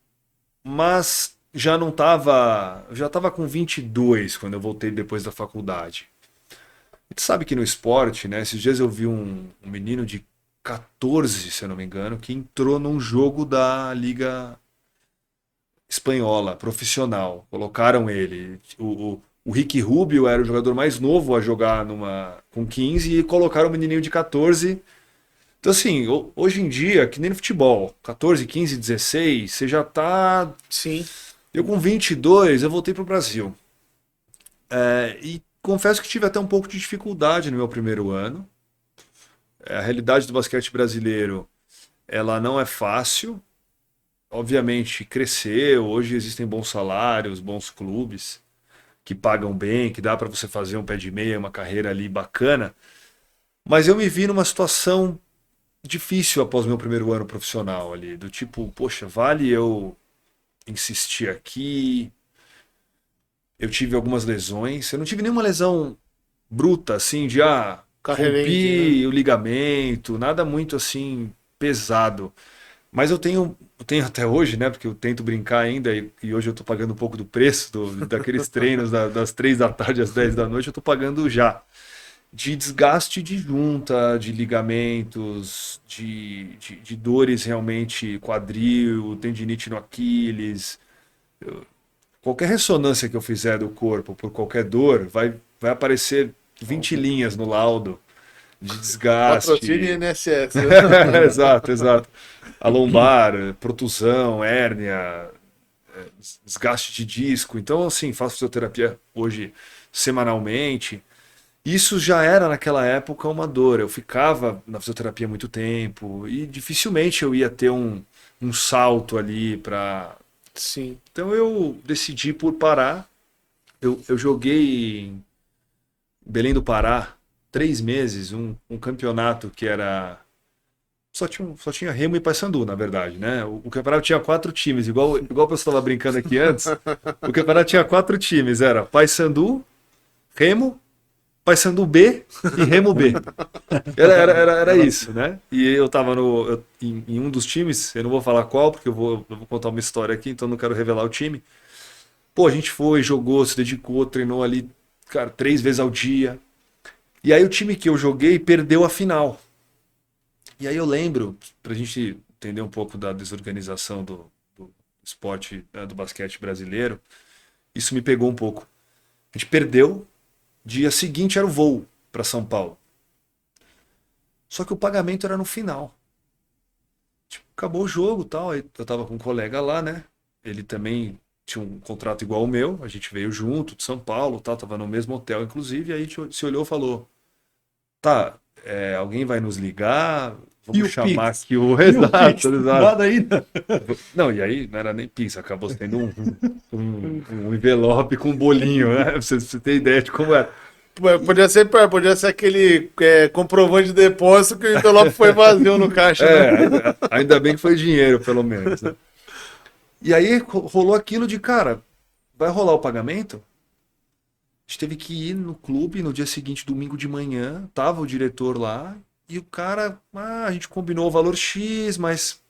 mas já não tava, já tava com 22 quando eu voltei depois da faculdade. A gente sabe que no esporte, né? Esses dias eu vi um menino de 14, se eu não me engano, que entrou num jogo da Liga Espanhola, profissional. Colocaram ele. O Ricky Rubio era o jogador mais novo a jogar com 15 e colocaram o menininho de 14. Então, assim, hoje em dia, que nem no futebol, 14, 15, 16, você já tá. Sim. Eu com 22, eu voltei pro Brasil. E confesso que tive até um pouco de dificuldade no meu primeiro ano. A realidade do basquete brasileiro, ela não é fácil. Obviamente, cresceu. Hoje existem bons salários, bons clubes que pagam bem, que dá para você fazer um pé de meia, uma carreira ali bacana. Mas eu me vi numa situação difícil após meu primeiro ano profissional ali, do tipo, poxa, vale eu insistir aqui? Eu tive algumas lesões. Eu não tive nenhuma lesão bruta, assim, de Carreirente, rompi o ligamento, nada muito assim pesado. Mas eu tenho até hoje, né? Porque eu tento brincar ainda e hoje eu tô pagando um pouco do preço daqueles treinos das 3 da tarde às 10 da noite, eu tô pagando já. De desgaste de junta, de ligamentos, de dores realmente quadril, tendinite no Aquiles. Qualquer ressonância que eu fizer do corpo por qualquer dor, vai aparecer 20 linhas no laudo de desgaste. Patrocínio INSS. Exato, exato. A lombar, protusão, hérnia, desgaste de disco. Então, assim, faço fisioterapia hoje semanalmente. Isso já era naquela época uma dor. Eu ficava na fisioterapia muito tempo e dificilmente eu ia ter um salto ali para. Sim. Então eu decidi por parar. Eu joguei em Belém do Pará 3 meses, um campeonato que era. Só tinha Remo e Paysandu, na verdade, né? O campeonato tinha 4 times, igual o pessoal estava brincando aqui antes. O campeonato tinha 4 times, era Paysandu, Remo, Paysandu B e Remo B. Era isso, né? E eu tava em um dos times, eu não vou falar qual, porque eu vou contar uma história aqui, então não quero revelar o time. Pô, a gente foi, jogou, se dedicou, treinou ali, cara, 3 vezes ao dia. E aí o time que eu joguei perdeu a final. E aí eu lembro, pra gente entender um pouco da desorganização do esporte, né, do basquete brasileiro, isso me pegou um pouco. A gente perdeu, dia seguinte era o voo para São Paulo. Só que o pagamento era no final. Tipo, acabou o jogo e tal, aí eu tava com um colega lá, né? Ele também tinha um contrato igual ao meu, a gente veio junto de São Paulo, tal, tava no mesmo hotel, inclusive, e aí a gente se olhou e falou, tá, alguém vai nos ligar, vamos chamar Pix? aqui o... Pix? Exato. Nada ainda. Não, e aí não era nem Pix, acabou sendo um envelope com um bolinho, né? Pra você ter ideia de como era. Podia ser aquele comprovante de depósito que o envelope foi vazio no caixa, né? Ainda bem que foi dinheiro, pelo menos, né? E aí rolou aquilo de, cara, vai rolar o pagamento? A gente teve que ir no clube no dia seguinte, domingo de manhã, tava o diretor lá, e o cara, a gente combinou o valor X, mas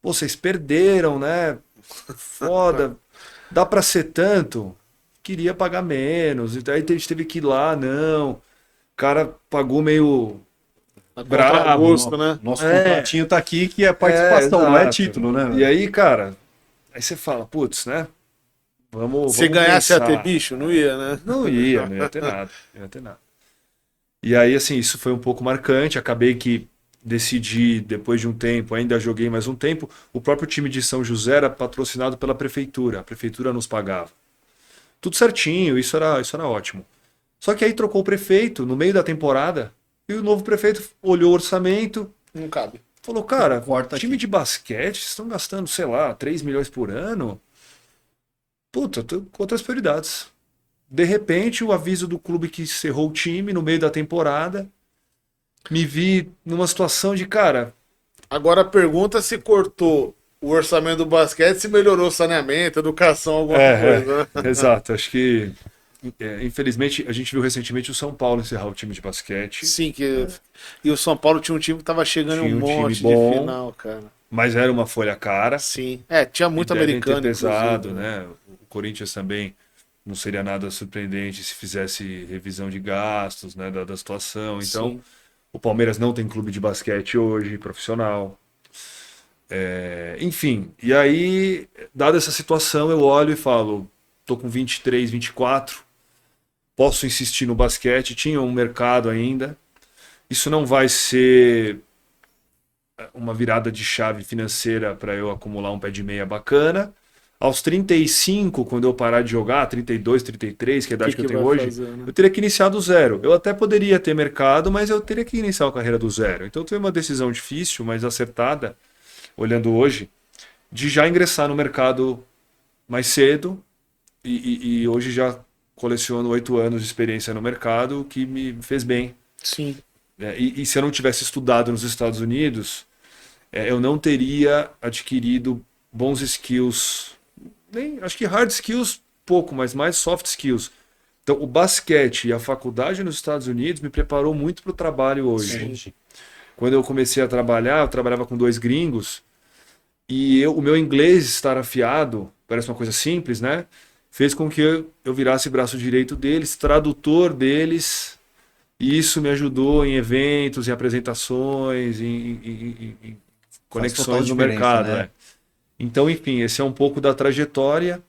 pô, vocês perderam, né? Foda, dá pra ser tanto? Queria pagar menos, então aí a gente teve que ir lá, não. O cara pagou meio bravo. Gosto, né? Nosso contratinho tá aqui que é participação, não é título, né? E aí, cara, aí você fala, putz, né? Se vamos ganhasse pensar. a ter bicho, não ia, né? Não ia ter nada, não ia ter nada. E aí, assim, isso foi um pouco marcante. Acabei que decidi, depois de um tempo, ainda joguei mais um tempo. O próprio time de São José era patrocinado pela prefeitura. A prefeitura nos pagava. Tudo certinho, isso era ótimo. Só que aí trocou o prefeito no meio da temporada e o novo prefeito olhou o orçamento, Não cabe. falou, cara, Corta time aqui. de basquete, vocês estão gastando, sei lá, 3 milhões por ano. Puta, eu tô com outras prioridades. De repente, o aviso do clube que encerrou o time no meio da temporada, me vi numa situação de, cara, Agora a pergunta é se cortou o orçamento do basquete, se melhorou o saneamento, educação, alguma coisa, né? exato, acho que infelizmente, a gente viu recentemente o São Paulo encerrar o time de basquete. Sim, e o São Paulo tinha um time que tava chegando em Tinha um um time monte de bom. final, cara. Mas era uma folha cara. Sim. Tinha muito E devem americano, ter pesado, inclusive, né? O Corinthians também não seria nada surpreendente se fizesse revisão de gastos, né, da situação. Então, Sim. o Palmeiras não tem clube de basquete hoje, profissional. Enfim, e aí, dada essa situação, eu olho e falo, tô com 23, 24, posso insistir no basquete, tinha um mercado ainda. Isso não vai ser uma virada de chave financeira para eu acumular um pé de meia bacana. Aos 35, quando eu parar de jogar, 32, 33, que é a idade que eu tenho vai hoje, fazer, né? eu teria que iniciar do zero. Eu até poderia ter mercado, mas eu teria que iniciar a carreira do zero. Então, eu tomei uma decisão difícil, mas acertada, olhando hoje, de já ingressar no mercado mais cedo e hoje já coleciono 8 anos de experiência no mercado, o que me fez bem. Sim. E se eu não tivesse estudado nos Estados Unidos, eu não teria adquirido bons skills, acho que hard skills pouco, mas mais soft skills. Então, o basquete e a faculdade nos Estados Unidos me preparou muito para o trabalho hoje. Sim. Quando eu comecei a trabalhar, eu trabalhava com 2 gringos, e o meu inglês estar afiado, parece uma coisa simples, né? Fez com que eu virasse braço direito deles, tradutor deles, e isso me ajudou em eventos, em apresentações, em conexões no mercado. Né? Então, enfim, esse é um pouco da trajetória.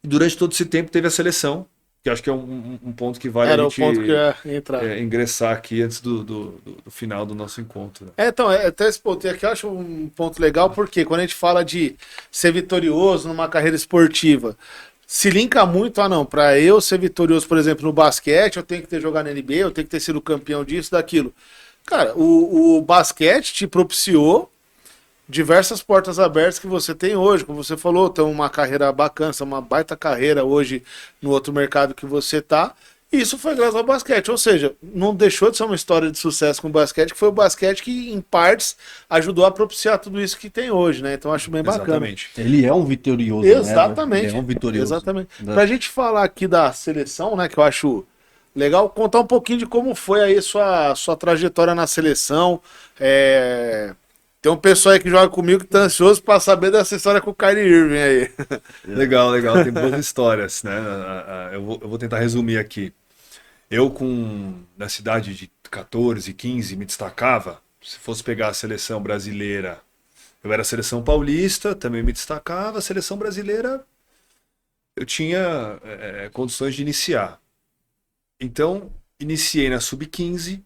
E durante todo esse tempo teve a seleção, que acho que é um ponto que vale Era a o gente ponto que ia entrar. ingressar aqui antes do final do nosso encontro. Né? Então, até esse ponto, e aqui eu acho um ponto legal, porque quando a gente fala de ser vitorioso numa carreira esportiva, se linka muito, para eu ser vitorioso, por exemplo, no basquete, eu tenho que ter jogado na NBA, eu tenho que ter sido campeão disso, daquilo. Cara, o basquete te propiciou diversas portas abertas que você tem hoje, como você falou, tem uma carreira bacana, uma baita carreira hoje no outro mercado que você tá, e isso foi graças ao basquete, ou seja, não deixou de ser uma história de sucesso com o basquete, que foi o basquete que, em partes, ajudou a propiciar tudo isso que tem hoje, né? Então acho bem bacana. Exatamente. Ele é um vitorioso, Exatamente. Né? Ele é um vitorioso. Exatamente. Pra gente falar aqui da seleção, né, que eu acho legal, contar um pouquinho de como foi aí sua trajetória na seleção. Tem um pessoal aí que joga comigo que tá ansioso pra saber dessa história com o Kyrie Irving aí. Legal, tem boas histórias, né? Eu vou tentar resumir aqui. Eu, na cidade de 14, 15, me destacava. Se fosse pegar a seleção brasileira, eu era a seleção paulista, também me destacava. A seleção brasileira, eu tinha condições de iniciar. Então, iniciei na Sub-15.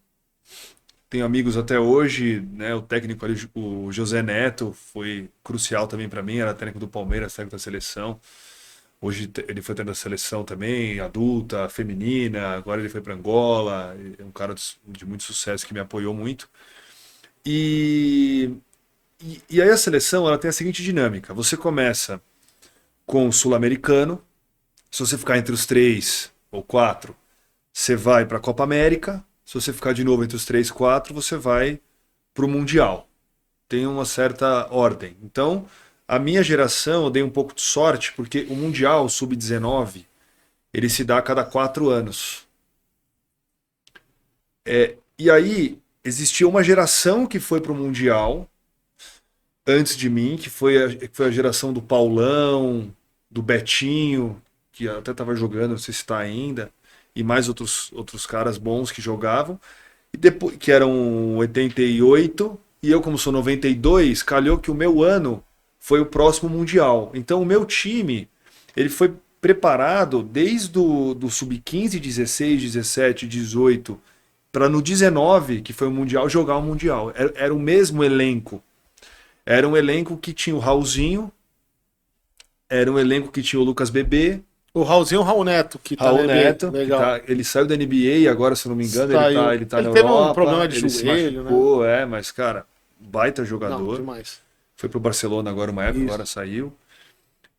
Tenho amigos até hoje, né? O técnico ali, o José Neto, foi crucial também para mim. Era técnico do Palmeiras, técnico da seleção. Hoje ele foi técnico da seleção também, adulta, feminina. Agora ele foi para Angola. É um cara de muito sucesso que me apoiou muito. E aí a seleção, ela tem a seguinte dinâmica. Você começa com o sul-americano. Se você ficar entre os 3 ou 4, você vai para a Copa América. Se você ficar de novo entre os 3 e 4, você vai para o Mundial. Tem uma certa ordem. Então, a minha geração, eu dei um pouco de sorte, porque o Mundial Sub-19, ele se dá a cada 4 anos. E aí, existia uma geração que foi para o Mundial, antes de mim, que foi a geração do Paulão, do Betinho, que até estava jogando, não sei se está ainda, e mais outros caras bons que jogavam, e depois, que eram 88, e eu, como sou 92, calhou que o meu ano foi o próximo Mundial. Então o meu time, ele foi preparado desde do Sub-15, 16, 17, 18, para no 19, que foi o Mundial, jogar o Mundial. Era o mesmo elenco. Era um elenco que tinha o Raulzinho, era um elenco que tinha o Lucas Bebê, O Raulzinho, o Raul Neto, que tá Raul na NBA. Neto, Legal. ele saiu da NBA e agora, se eu não me engano, ele tá na teve Europa. um problema de ele se joelho, machucou, mas, cara, baita Não, jogador. demais. Foi pro Barcelona agora uma época, Isso. agora saiu.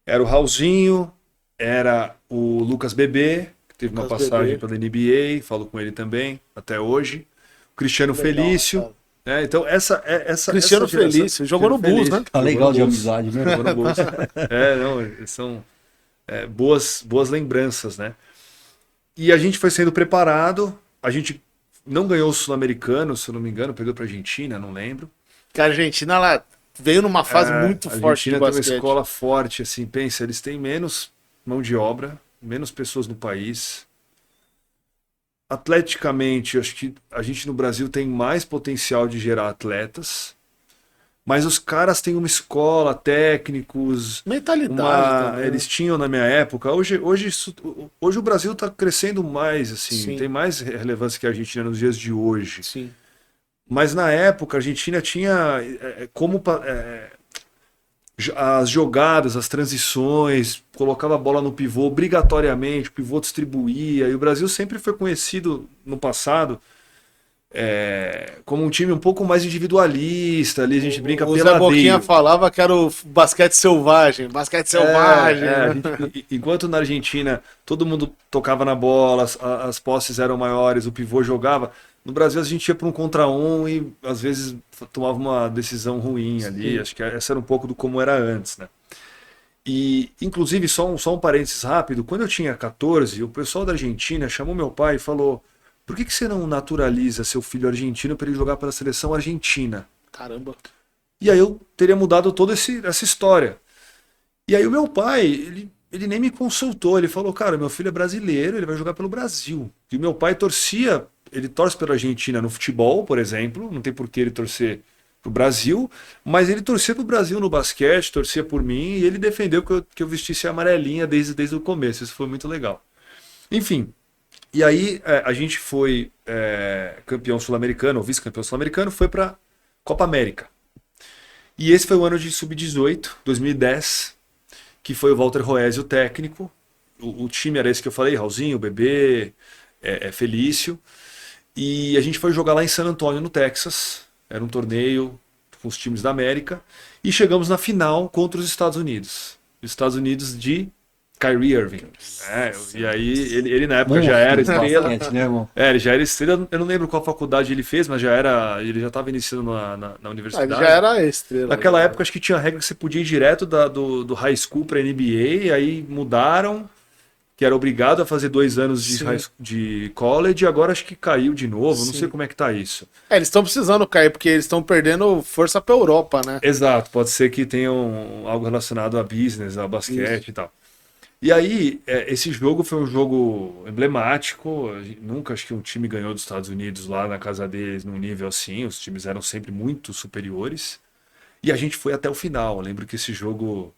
Era o Raulzinho, era o Lucas Bebê, que teve uma Lucas passagem Bebê. pela NBA, falo com ele também, até hoje. O Cristiano Legal, Felício. cara. Então, essa Cristiano essa geração- Felício, jogou no Bulls, Felício, né? Tá jogou legal no de Bulls. amizade mesmo. Jogou no Bulls. Não, são boas lembranças, né? E a gente foi sendo preparado, a gente não ganhou o Sul-Americano, se eu não me engano, perdeu pra Argentina, não lembro. Que a Argentina, ela veio numa fase muito A forte de Argentina tem uma basquete. escola forte, assim, pensa, eles têm menos mão de obra, menos pessoas no país. Atleticamente, eu acho que a gente no Brasil tem mais potencial de gerar atletas, mas os caras têm uma escola, técnicos, Mentalidade também. eles tinham na minha época. Hoje o Brasil está crescendo mais, assim, Sim. tem mais relevância que a Argentina nos dias de hoje. Sim. Mas na época a Argentina tinha as jogadas, as transições, colocava a bola no pivô obrigatoriamente, o pivô distribuía, e o Brasil sempre foi conhecido no passado como um time um pouco mais individualista, ali a gente brinca O Zé Boquinha peladeiro. falava que era o basquete selvagem. Basquete selvagem. A né? enquanto na Argentina todo mundo tocava na bola, as posses eram maiores, o pivô jogava, no Brasil a gente ia para um contra um e às vezes tomava uma decisão ruim ali. Sim. Acho que essa era um pouco do como era antes, né? E, inclusive, só um parênteses rápido, quando eu tinha 14, o pessoal da Argentina chamou meu pai e falou: por que você não naturaliza seu filho argentino para ele jogar pela seleção argentina? Caramba. E aí eu teria mudado toda essa história. E aí o meu pai, ele nem me consultou, ele falou: cara, meu filho é brasileiro, ele vai jogar pelo Brasil. E o meu pai ele torce pela Argentina no futebol, por exemplo, não tem por que ele torcer pro Brasil, mas ele torcia pro Brasil no basquete, torcia por mim, e ele defendeu que eu vestisse a amarelinha desde o começo. Isso foi muito legal. Enfim, e aí a gente foi campeão sul-americano, ou vice-campeão sul-americano, foi pra Copa América. E esse foi o ano de sub-18, 2010, que foi o Walter Roesi o técnico. O time era esse que eu falei, Raulzinho, Bebê, Felício. E a gente foi jogar lá em San Antonio, no Texas. Era um torneio com os times da América. E chegamos na final contra os Estados Unidos. Os Estados Unidos de Kyrie Irving. E aí ele na época já era estrela. Basquete, né, irmão? Ele já era estrela. Eu não lembro qual faculdade ele fez, mas ele já estava iniciando na universidade. Ele já era estrela. Naquela época acho que tinha regra que você podia ir direto do high school para NBA, aí mudaram, que era obrigado a fazer 2 anos de college, e agora acho que caiu de novo, não sei como é que tá isso. Eles estão precisando cair, porque eles estão perdendo força pra Europa, né? Exato, pode ser que tenham algo relacionado a business, a basquete e tal. E aí, esse jogo foi um jogo emblemático, nunca acho que um time ganhou dos Estados Unidos lá na casa deles num nível assim, os times eram sempre muito superiores, e a gente foi até o final. Eu lembro que esse jogo,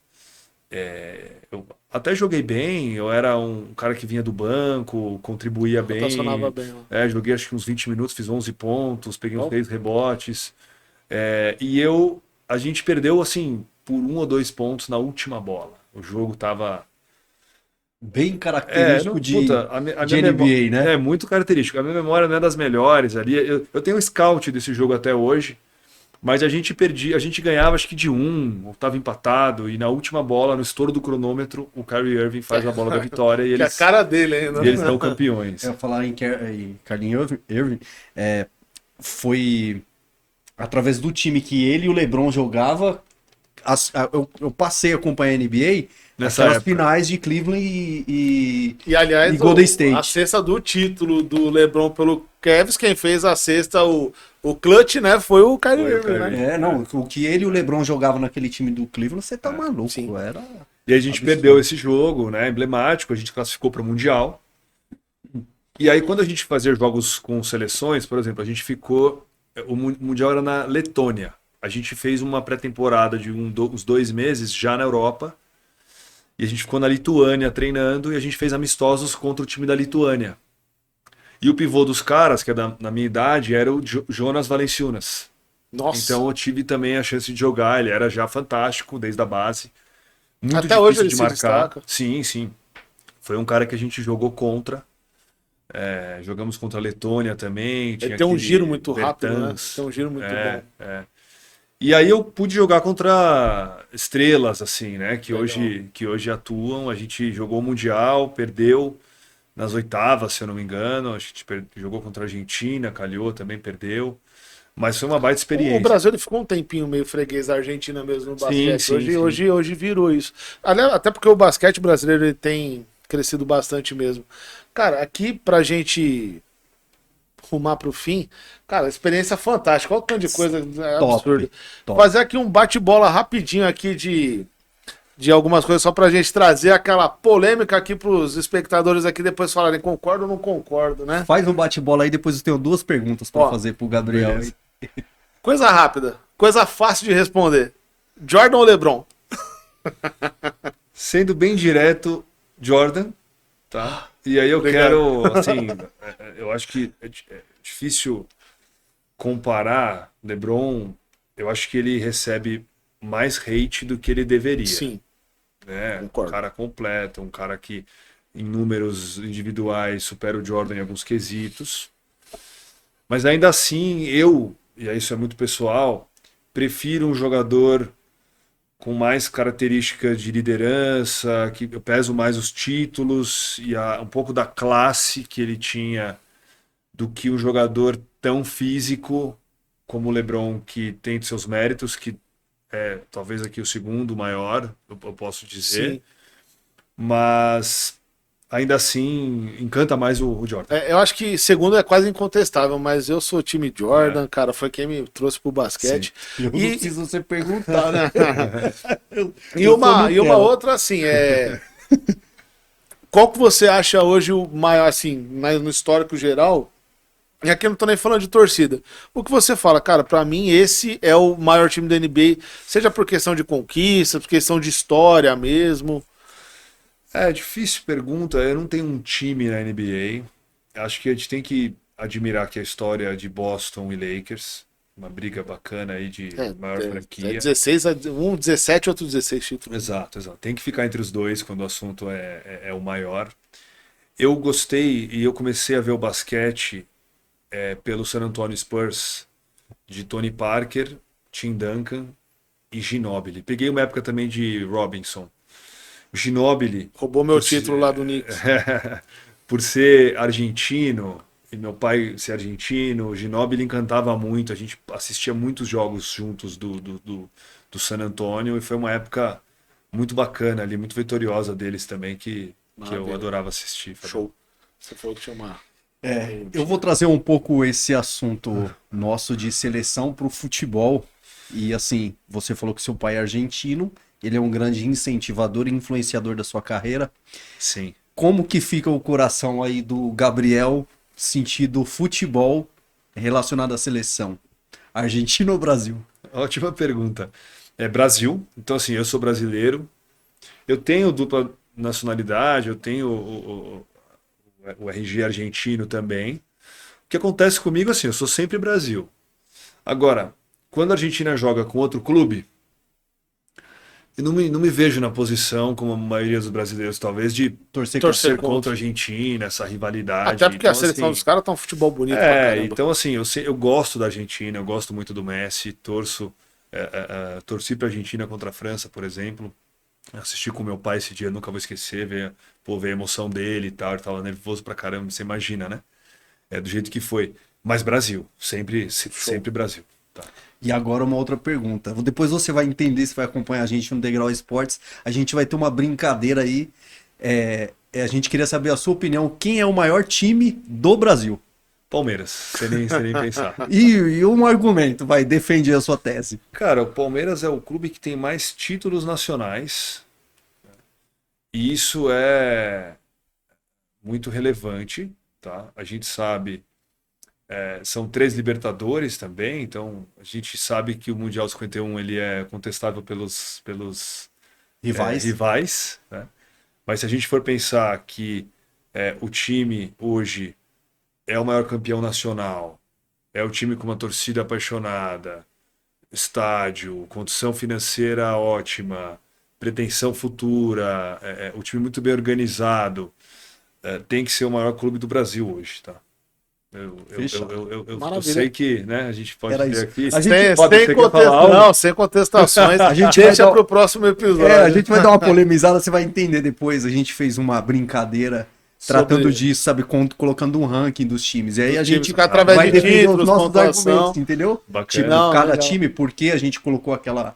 eu até joguei bem, eu era um cara que vinha do banco, contribuía bem. Rotacionava bem, ó. Joguei acho que uns 20 minutos, fiz 11 pontos, peguei uns 3 rebotes. A gente perdeu assim por 1 ou 2 pontos na última bola. O jogo tava Bem característico a minha de NBA, né? É muito característico. A minha memória não é das melhores ali. Eu tenho um scout desse jogo até hoje, mas a gente ganhava acho que de 1, ou estava empatado, e na última bola, no estouro do cronômetro, o Kyrie Irving faz a bola da vitória e Que é a eles cara dele ainda. e eles estão campeões. Eu ia falar em Kyrie Irving, foi através do time que ele e o LeBron jogava, eu passei a acompanhar a NBA Nessa aquelas época. finais de Cleveland e aliás, e Golden State. a cesta do título do LeBron pelo Cavs, quem fez a cesta, o clutch, né, foi o Kyrie Foi o Irving, Kyrie. né? Não, o que ele e o LeBron jogavam naquele time do Cleveland, você tá maluco, sim. era... E a gente Absurdo. perdeu esse jogo, né, emblemático, a gente classificou para o Mundial. E aí quando a gente fazia jogos com seleções, por exemplo, a gente ficou... O Mundial era na Letônia. A gente fez uma pré-temporada de uns 2 meses já na Europa. E a gente ficou na Lituânia treinando e a gente fez amistosos contra o time da Lituânia. E o pivô dos caras, que é na minha idade, era o Jonas Valanciunas. Nossa. Então eu tive também a chance de jogar, ele era já fantástico desde a base. Muito Até difícil hoje ele de se marcar. destaca. Sim, sim. Foi um cara que a gente jogou contra. Jogamos contra a Letônia também. Ele tem um giro muito rápido, né? Bertans. Tem um giro muito bom. E aí eu pude jogar contra estrelas, assim, né? Que Legal. hoje atuam. A gente jogou o Mundial, perdeu nas oitavas, se eu não me engano. A gente jogou contra a Argentina, calhou, também perdeu. Mas foi uma baita experiência. O Brasil ele ficou um tempinho meio freguês da Argentina mesmo no basquete. Sim, sim. Hoje virou isso. Aliás, até porque o basquete brasileiro ele tem crescido bastante mesmo. Cara, aqui pra gente rumar pro fim, cara, experiência fantástica. Olha o tanto de coisa absurda. top. Fazer aqui um bate-bola rapidinho aqui de algumas coisas, só pra gente trazer aquela polêmica aqui pros espectadores aqui, depois falarem concordo ou não concordo, né? Faz um bate-bola aí, depois eu tenho 2 perguntas pra Ó, fazer pro Gabriel. beleza. Coisa rápida, coisa fácil de responder. Jordan ou LeBron? Sendo bem direto, Jordan, tá? E aí eu Obrigado. quero, assim, eu acho que é difícil comparar LeBron. Eu acho que ele recebe mais hate do que ele deveria. Sim. Né? Concordo. Um cara completo, um cara que em números individuais supera o Jordan em alguns quesitos. Mas ainda assim, e aí isso é muito pessoal, prefiro um jogador com mais características de liderança, que eu peso mais os títulos e um pouco da classe que ele tinha do que um jogador tão físico como o LeBron, que tem seus méritos, que é talvez aqui o segundo maior, eu posso dizer. Sim. Mas ainda assim encanta mais o Jordan. Eu acho que segundo é quase incontestável, mas eu sou time Jordan, cara, foi quem me trouxe pro basquete. Eu não E- preciso você perguntar, né? E uma outra, assim, qual que você acha hoje o maior, assim, no histórico geral? E aqui eu não tô nem falando de torcida. O que você fala, cara, pra mim esse é o maior time da NBA, seja por questão de conquista, por questão de história mesmo. É difícil pergunta, eu não tenho um time na NBA. Acho que a gente tem que admirar que a história de Boston e Lakers, uma briga bacana aí de maior franquia. 16, um 17, outro 16 títulos. Exato. Tem que ficar entre os dois quando o assunto é o maior. Eu gostei e eu comecei a ver o basquete pelo San Antonio Spurs, de Tony Parker, Tim Duncan e Ginobili. Peguei uma época também de Robinson. O Ginobili, Roubou meu título lá do Knicks. por ser argentino, e meu pai ser argentino, o Ginobili encantava muito. A gente assistia muitos jogos juntos do San Antonio e foi uma época muito bacana ali, muito vitoriosa deles também, que eu Maravilha. adorava assistir. Fabiano. Show. Você falou que tinha uma... Eu vou trazer um pouco esse assunto nosso de seleção pro futebol. E assim, você falou que seu pai é argentino, ele é um grande incentivador e influenciador da sua carreira. Sim. Como que fica o coração aí do Gabriel sentido futebol relacionado à seleção? Argentina ou Brasil? Ótima pergunta. É Brasil, então assim, eu sou brasileiro, eu tenho dupla nacionalidade, eu tenho o RG argentino também. O que acontece comigo, assim, eu sou sempre Brasil. Agora, quando a Argentina joga com outro clube, eu não me vejo na posição, como a maioria dos brasileiros, talvez, de Torcer Torcer contra a Argentina, essa rivalidade. Até porque Então, a seleção assim, dos caras tá um futebol bonito pra caramba. então assim, eu gosto da Argentina, eu gosto muito do Messi, torci pra Argentina contra a França, por exemplo. Assisti com meu pai esse dia, nunca vou esquecer, ver a emoção dele e tal, ele tava nervoso pra caramba, você imagina, né? Do jeito que foi. Mas Brasil, sempre Brasil. Tá. E agora uma outra pergunta. Depois você vai entender, se vai acompanhar a gente no Degrau Esportes. A gente vai ter uma brincadeira aí. A gente queria saber a sua opinião. Quem é o maior time do Brasil? Palmeiras, sem nem pensar. E um argumento, vai defender a sua tese. Cara, o Palmeiras é o clube que tem mais títulos nacionais. E isso é muito relevante, tá? A gente sabe, são 3 Libertadores também, então a gente sabe que o Mundial 51 ele é contestável pelos Rivais. né? Mas se a gente for pensar que o time hoje é o maior campeão nacional, é o time com uma torcida apaixonada, estádio, condição financeira ótima, pretensão futura, o time muito bem organizado, tem que ser o maior clube do Brasil hoje, tá? Eu sei que, né, a gente pode Era ter isso. aqui. Sem contestações. A gente deixa vai dar- pro próximo episódio. A gente vai dar uma polemizada, você vai entender depois. A gente fez uma brincadeira tratando Sobre- disso, sabe, colocando um ranking dos times. E aí a Dos gente times, através vai de defender títulos, os nossos pontuação. argumentos, entendeu? Bacana. Tipo, Não, cada legal. time, por que a gente colocou aquela...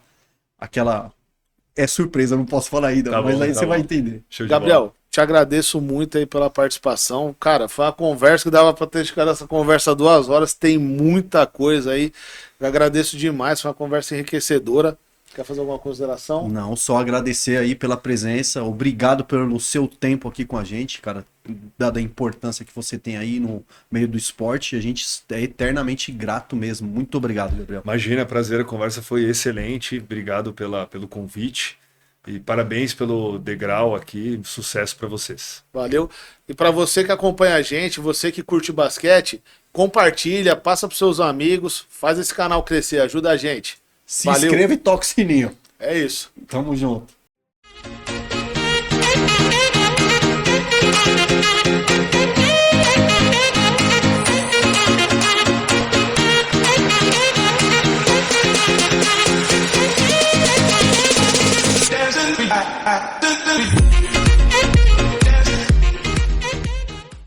É surpresa, eu não posso falar ainda, Tá mas bom, aí tá você vai bom. entender. Show de Gabriel, bola. Te agradeço muito aí pela participação. Cara, foi uma conversa que dava para ter ficado essa conversa 2 horas. Tem muita coisa aí. Eu agradeço demais, foi uma conversa enriquecedora. Quer fazer alguma consideração? Não, só agradecer aí pela presença. Obrigado pelo seu tempo aqui com a gente, cara. Dada a importância que você tem aí no meio do esporte, a gente é eternamente grato mesmo. Muito obrigado, Gabriel. Imagina, prazer, a conversa foi excelente. Obrigado pelo convite. E parabéns pelo degrau aqui. Sucesso para vocês. Valeu. E para você que acompanha a gente, você que curte basquete, compartilha, passa para seus amigos, faz esse canal crescer, ajuda a gente. Se Valeu. inscreva e toca o sininho. É isso. Tamo junto. Dancing,